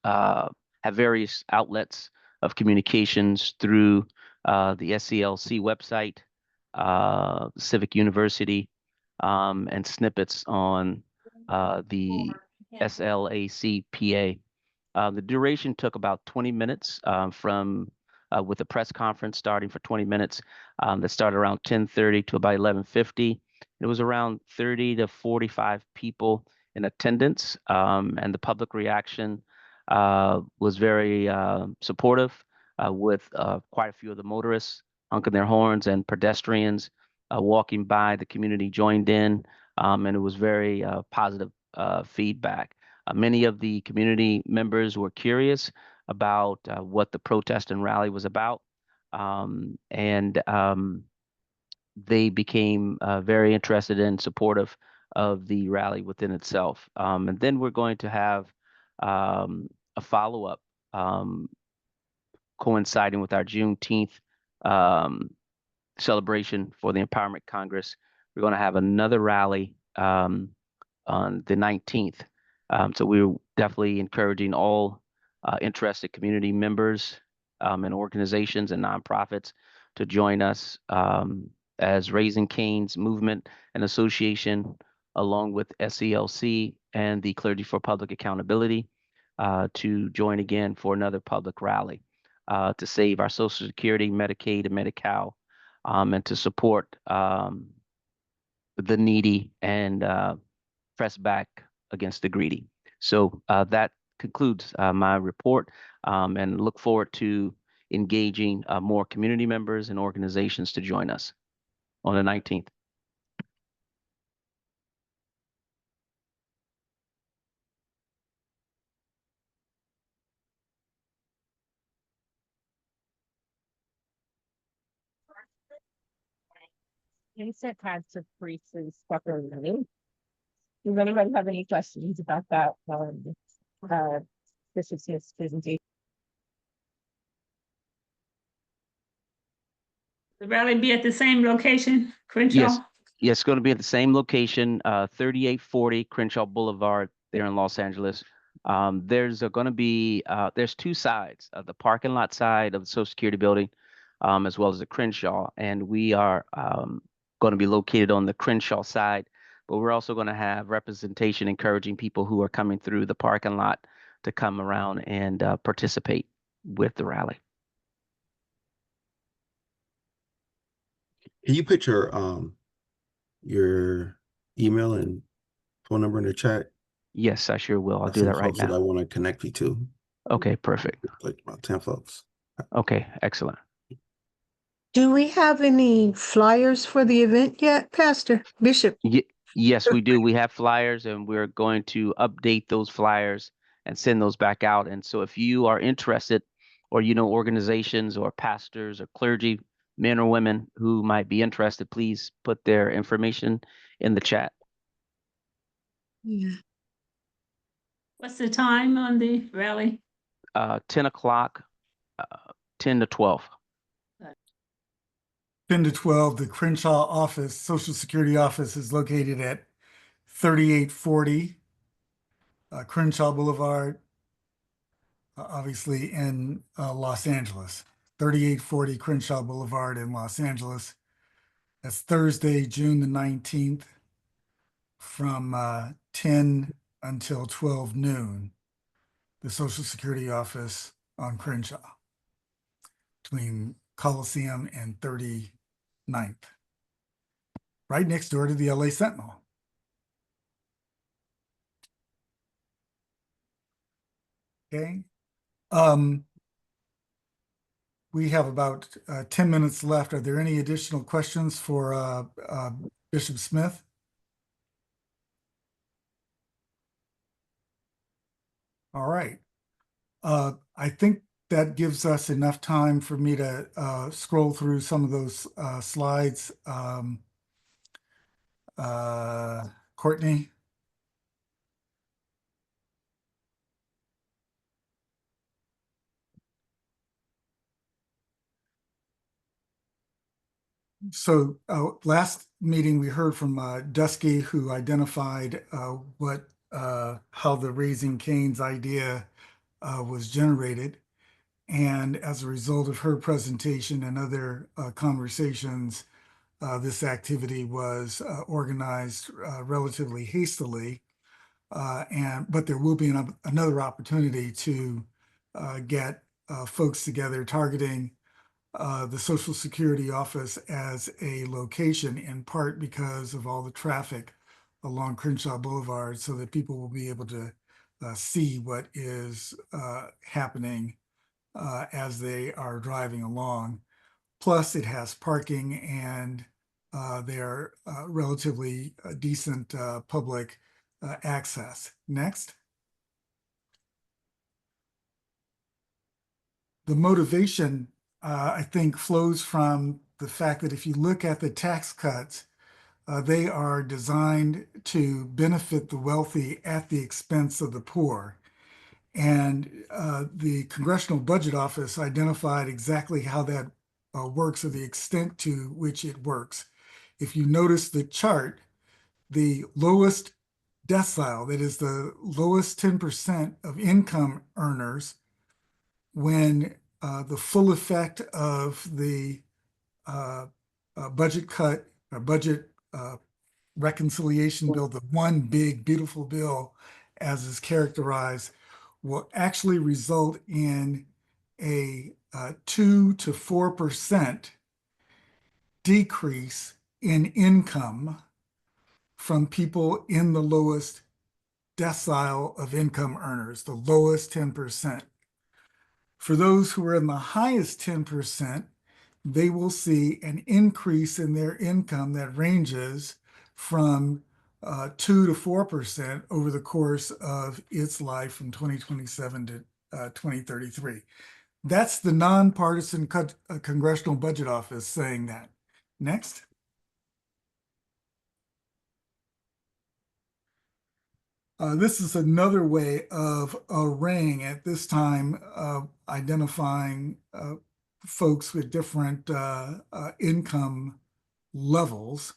have various outlets of communications through the SCLC website, Civic University, and snippets on the SLACPA. The duration took about 20 minutes from with a press conference starting for 20 minutes that started around 10:30 to about 11:50. It was around 30 to 45 people in attendance, and the public reaction was very supportive with quite a few of the motorists honking their horns and pedestrians walking by. The community joined in, and it was very positive feedback. Many of the community members were curious about what the protest and rally was about, and they became very interested and supportive of the rally within itself. And then we're going to have a follow-up coinciding with our Juneteenth celebration for the Empowerment Congress. We're going to have another rally on the 19th. So we're definitely encouraging all interested community members and organizations and nonprofits to join us as Raising Cane's movement and association, along with SELC and the Clergy for Public Accountability, to join again for another public rally to save our Social Security, Medicaid, and Medi-Cal, and to support the needy and press back against the greedy. So that concludes my report, and look forward to engaging more community members and organizations to join us on the 19th. Instant Pastor Priest's separately. Does anybody have any questions about that? Bishop Smith's presentation. The rally be at the same location, Crenshaw? Yes, yes, it's going to be at the same location, 3840 Crenshaw Boulevard there in Los Angeles. There's going to be, there's 2 sides, the parking lot side of the Social Security building, as well as the Crenshaw. And we are going to be located on the Crenshaw side. but we're also going to have representation encouraging people who are coming through the parking lot to come around and participate with the rally. Can you put your email and phone number in the chat? Yes, I sure will. I'll Got do some that right folks that I now. want to connect you to. Okay, perfect. Like about 10 folks. Okay, excellent. Do we have any flyers for the event yet, Pastor Bishop? Yes, we do. We have flyers, and we're going to update those flyers and send those back out. And so if you are interested, or you know organizations or pastors or clergy, men or women who might be interested, please put their information in the chat. Yeah. What's the time on the rally? 10 o'clock, 10 to 12. 10 to 12, the Crenshaw office, Social Security office, is located at 3840 Crenshaw Boulevard, obviously in Los Angeles. 3840 Crenshaw Boulevard in Los Angeles. That's Thursday, June the 19th from 10 until 12 noon. The Social Security office on Crenshaw between Coliseum and 39th. Right next door to the LA Sentinel. Okay. We have about 10 minutes left. Are there any additional questions for Bishop Smith? All right. I think that gives us enough time for me to scroll through some of those slides. Courtney? So last meeting we heard from Dusky, who identified how the Raising Cane's idea was generated. And as a result of her presentation and other conversations, this activity was organized relatively hastily. But there will be another opportunity to get folks together targeting the Social Security office as a location, in part because of all the traffic along Crenshaw Boulevard, so that people will be able to see what is happening as they are driving along. Plus, it has parking, and they're relatively decent public access. Next. The motivation, I think, flows from the fact that if you look at the tax cuts, they are designed to benefit the wealthy at the expense of the poor. And the Congressional Budget Office identified exactly how that works, or the extent to which it works. If you notice the chart, the lowest decile, that is the lowest 10% of income earners, when the full effect of the budget cut or budget reconciliation bill, the one big beautiful bill as is characterized, will actually result in a 2 to 4% decrease in income from people in the lowest decile of income earners, the lowest 10%. For those who are in the highest 10%, they will see an increase in their income that ranges from 2 to 4% over the course of its life from 2027 to 2033. That's the nonpartisan Congressional Budget Office saying that. Next. This is another way of arraying, at this time, identifying folks with different income levels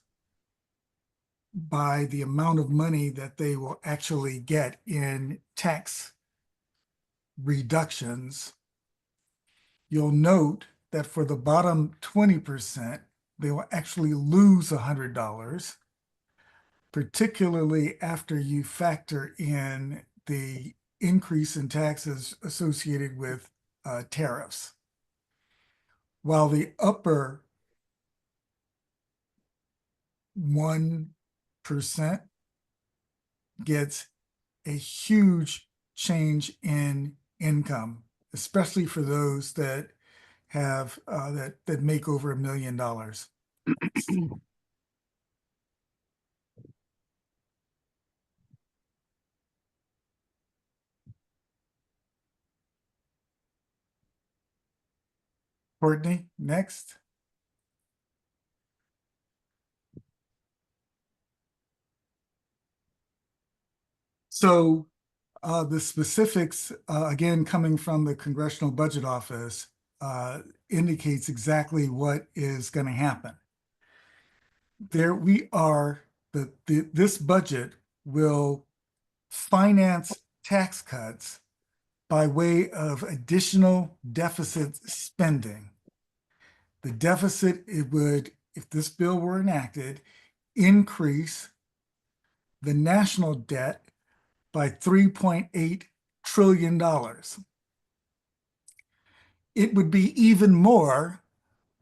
by the amount of money that they will actually get in tax reductions. You'll note that for the bottom 20%, they will actually lose $100 particularly after you factor in the increase in taxes associated with tariffs. While the upper 1% gets a huge change in income, especially for those that have that make over $1 million. Courtney, next. So the specifics, again, coming from the Congressional Budget Office, indicates exactly what is going to happen. There we are, this budget will finance tax cuts by way of additional deficit spending. The deficit, it would, if this bill were enacted, increase the national debt by $3.8 trillion. It would be even more,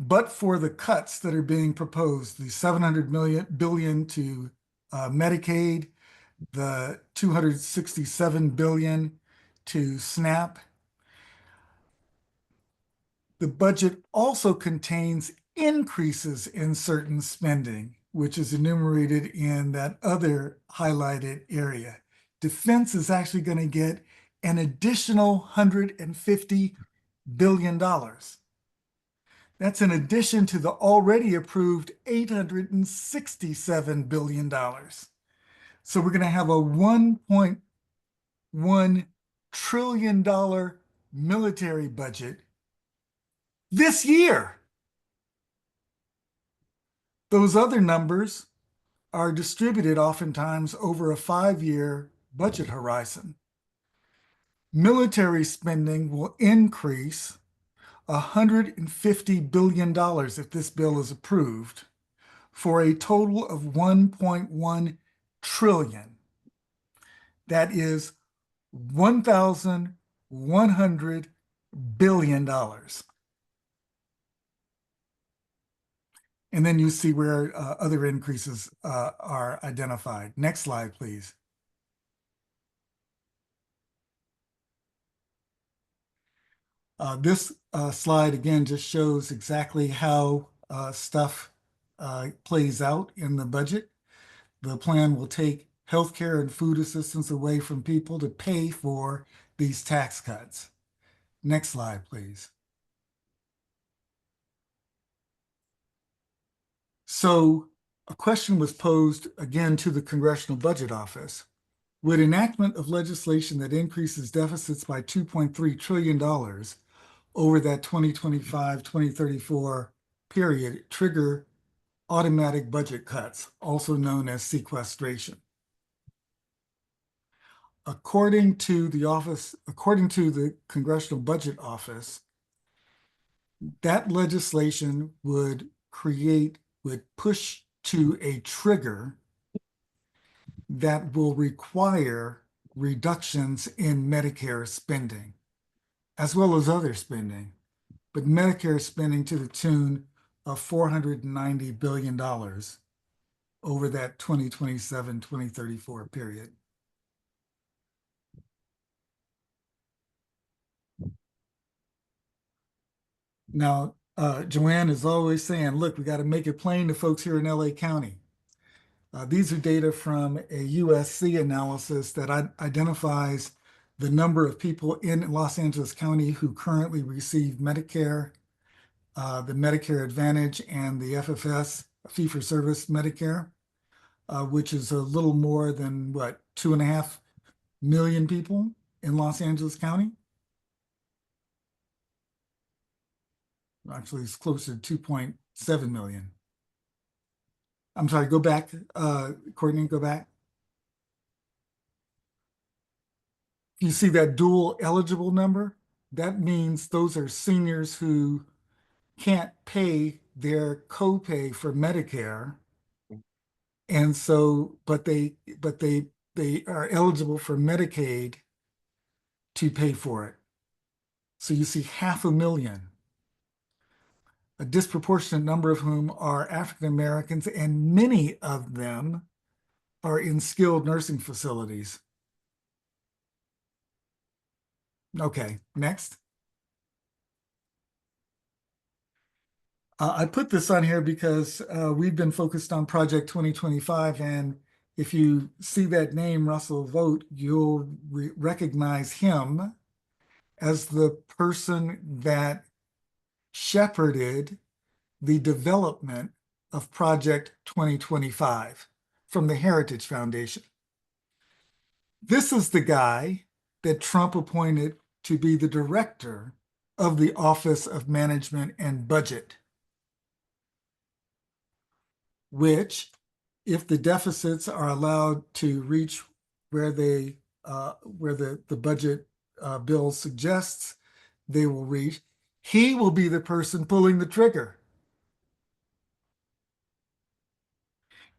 but for the cuts that are being proposed, the $700 billion to Medicaid, the $267 billion to SNAP. The budget also contains increases in certain spending, which is enumerated in that other highlighted area. Defense is actually going to get an additional $150 billion. That's in addition to the already approved $867 billion. So we're going to have a $1.1 trillion military budget this year. Those other numbers are distributed oftentimes over a 5-year budget horizon. Military spending will increase $150 billion if this bill is approved, for a total of $1.1 trillion. That is $1,100 billion. And then you see where other increases are identified. Next slide, please. This slide, again, just shows exactly how stuff plays out in the budget. The plan will take healthcare and food assistance away from people to pay for these tax cuts. Next slide, please. So a question was posed again to the Congressional Budget Office. Would enactment of legislation that increases deficits by $2.3 trillion over that 2025-2034 period trigger automatic budget cuts, also known as sequestration? According to the Congressional Budget Office, that legislation would push to a trigger that will require reductions in Medicare spending, as well as other spending, but Medicare spending to the tune of $490 billion over that 2027-2034 period. Now, Joanne is always saying, look, we got to make it plain to folks here in LA County. These are data from a USC analysis that identifies the number of people in Los Angeles County who currently receive Medicare, the Medicare Advantage, and the FFS, fee-for-service Medicare, which is a little more than, what, 2.5 million people in Los Angeles County? Actually, it's closer to 2.7 million. I'm sorry, go back, Courtney, go back. You see that dual eligible number? That means those are seniors who can't pay their copay for Medicare And so, but they are eligible for Medicaid to pay for it. So you see 500,000, a disproportionate number of whom are African Americans, and many of them are in skilled nursing facilities. Okay, next. I put this on here because we've been focused on Project 2025, and if you see that name, Russell Vogt, you'll recognize him as the person that shepherded the development of Project 2025 from the Heritage Foundation. This is the guy that Trump appointed to be the director of the Office of Management and Budget, which, if the deficits are allowed to reach where the budget bill suggests they will reach, he will be the person pulling the trigger.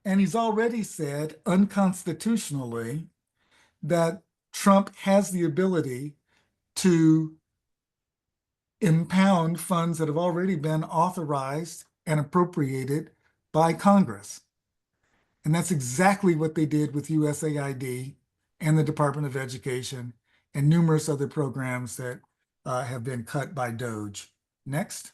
And he's already said unconstitutionally that Trump has the ability to impound funds that have already been authorized and appropriated by Congress. And that's exactly what they did with USAID and the Department of Education and numerous other programs that have been cut by DOGE. Next.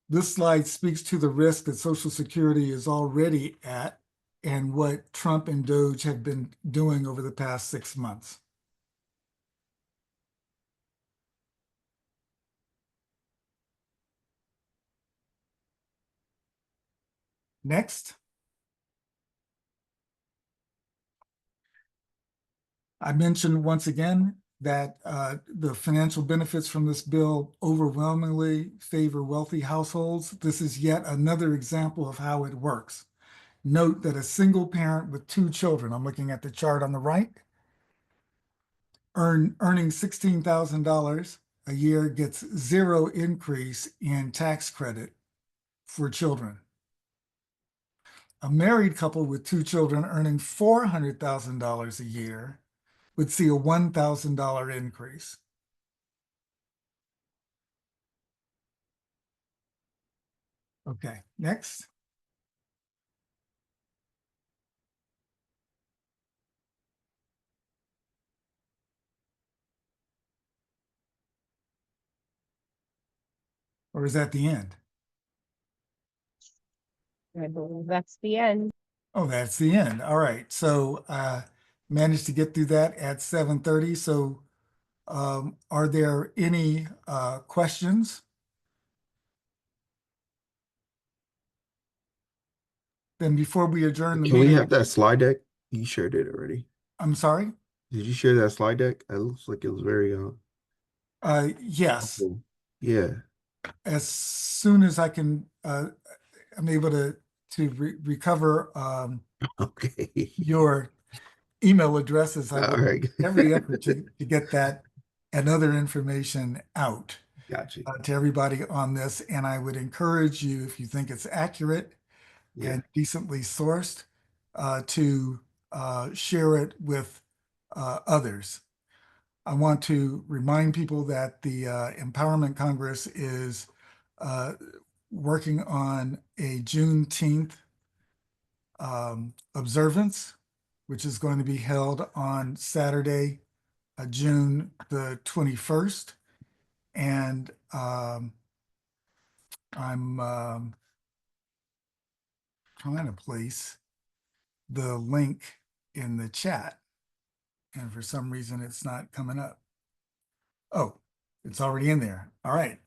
This slide speaks to the risk that Social Security is already at and what Trump and DOGE have been doing over the past 6 months. Next. I mentioned once again that the financial benefits from this bill overwhelmingly favor wealthy households. This is yet another example of how it works. Note that a single parent with 2 children, I'm looking at the chart on the right, earning $16,000 a year gets 0 increase in tax credit for children. A married couple with 2 children earning $400,000 a year would see a $1,000 increase. Okay, next. Or is that the end? I believe that's the end. Oh, that's the end. All right. So managed to get through that at 7:30. So are there any questions? Then before we adjourn the Can we meeting, have that slide deck? You shared it already. I'm sorry. Did you share that slide deck? It looks like it was very Yes, helpful. Yeah. as soon as I can, I'm able to recover Okay. your email addresses. I All will right. every effort to get that and other information out Got you. to everybody on this. And I would encourage you, if you think it's accurate Yeah. and decently sourced, to share it with others. I want to remind people that the Empowerment Congress is working on a Juneteenth observance, which is going to be held on Saturday, June the 21st. And I'm trying to place the link in the chat. And for some reason, it's not coming up. Oh, it's already in there. All right.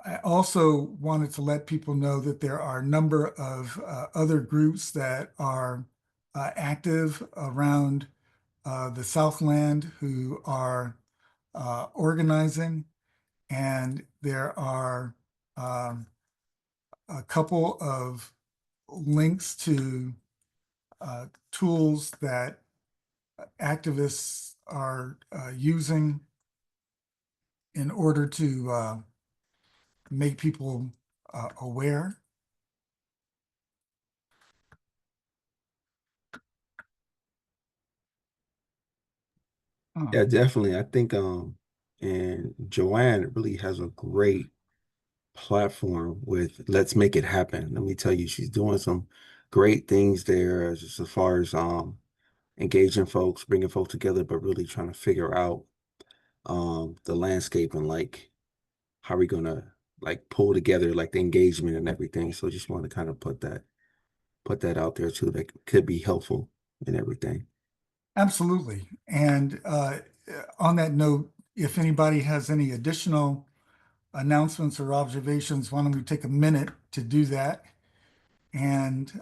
I also wanted to let people know that there are a number of other groups that are active around the Southland who are organizing, and there are a couple of links to tools that activists are using in order to make people aware. Yeah, definitely. I think and Joanne really has a great platform with Let's Make It Happen. Let me tell you, she's doing some great things there just as far as engaging folks, bringing folks together, but really trying to figure out the landscape and like how are we gonna like pull together like the engagement and everything. So just want to kind of put that out there too that could be helpful and everything. Absolutely. And on that note, if anybody has any additional announcements or observations, why don't we take a minute to do that? And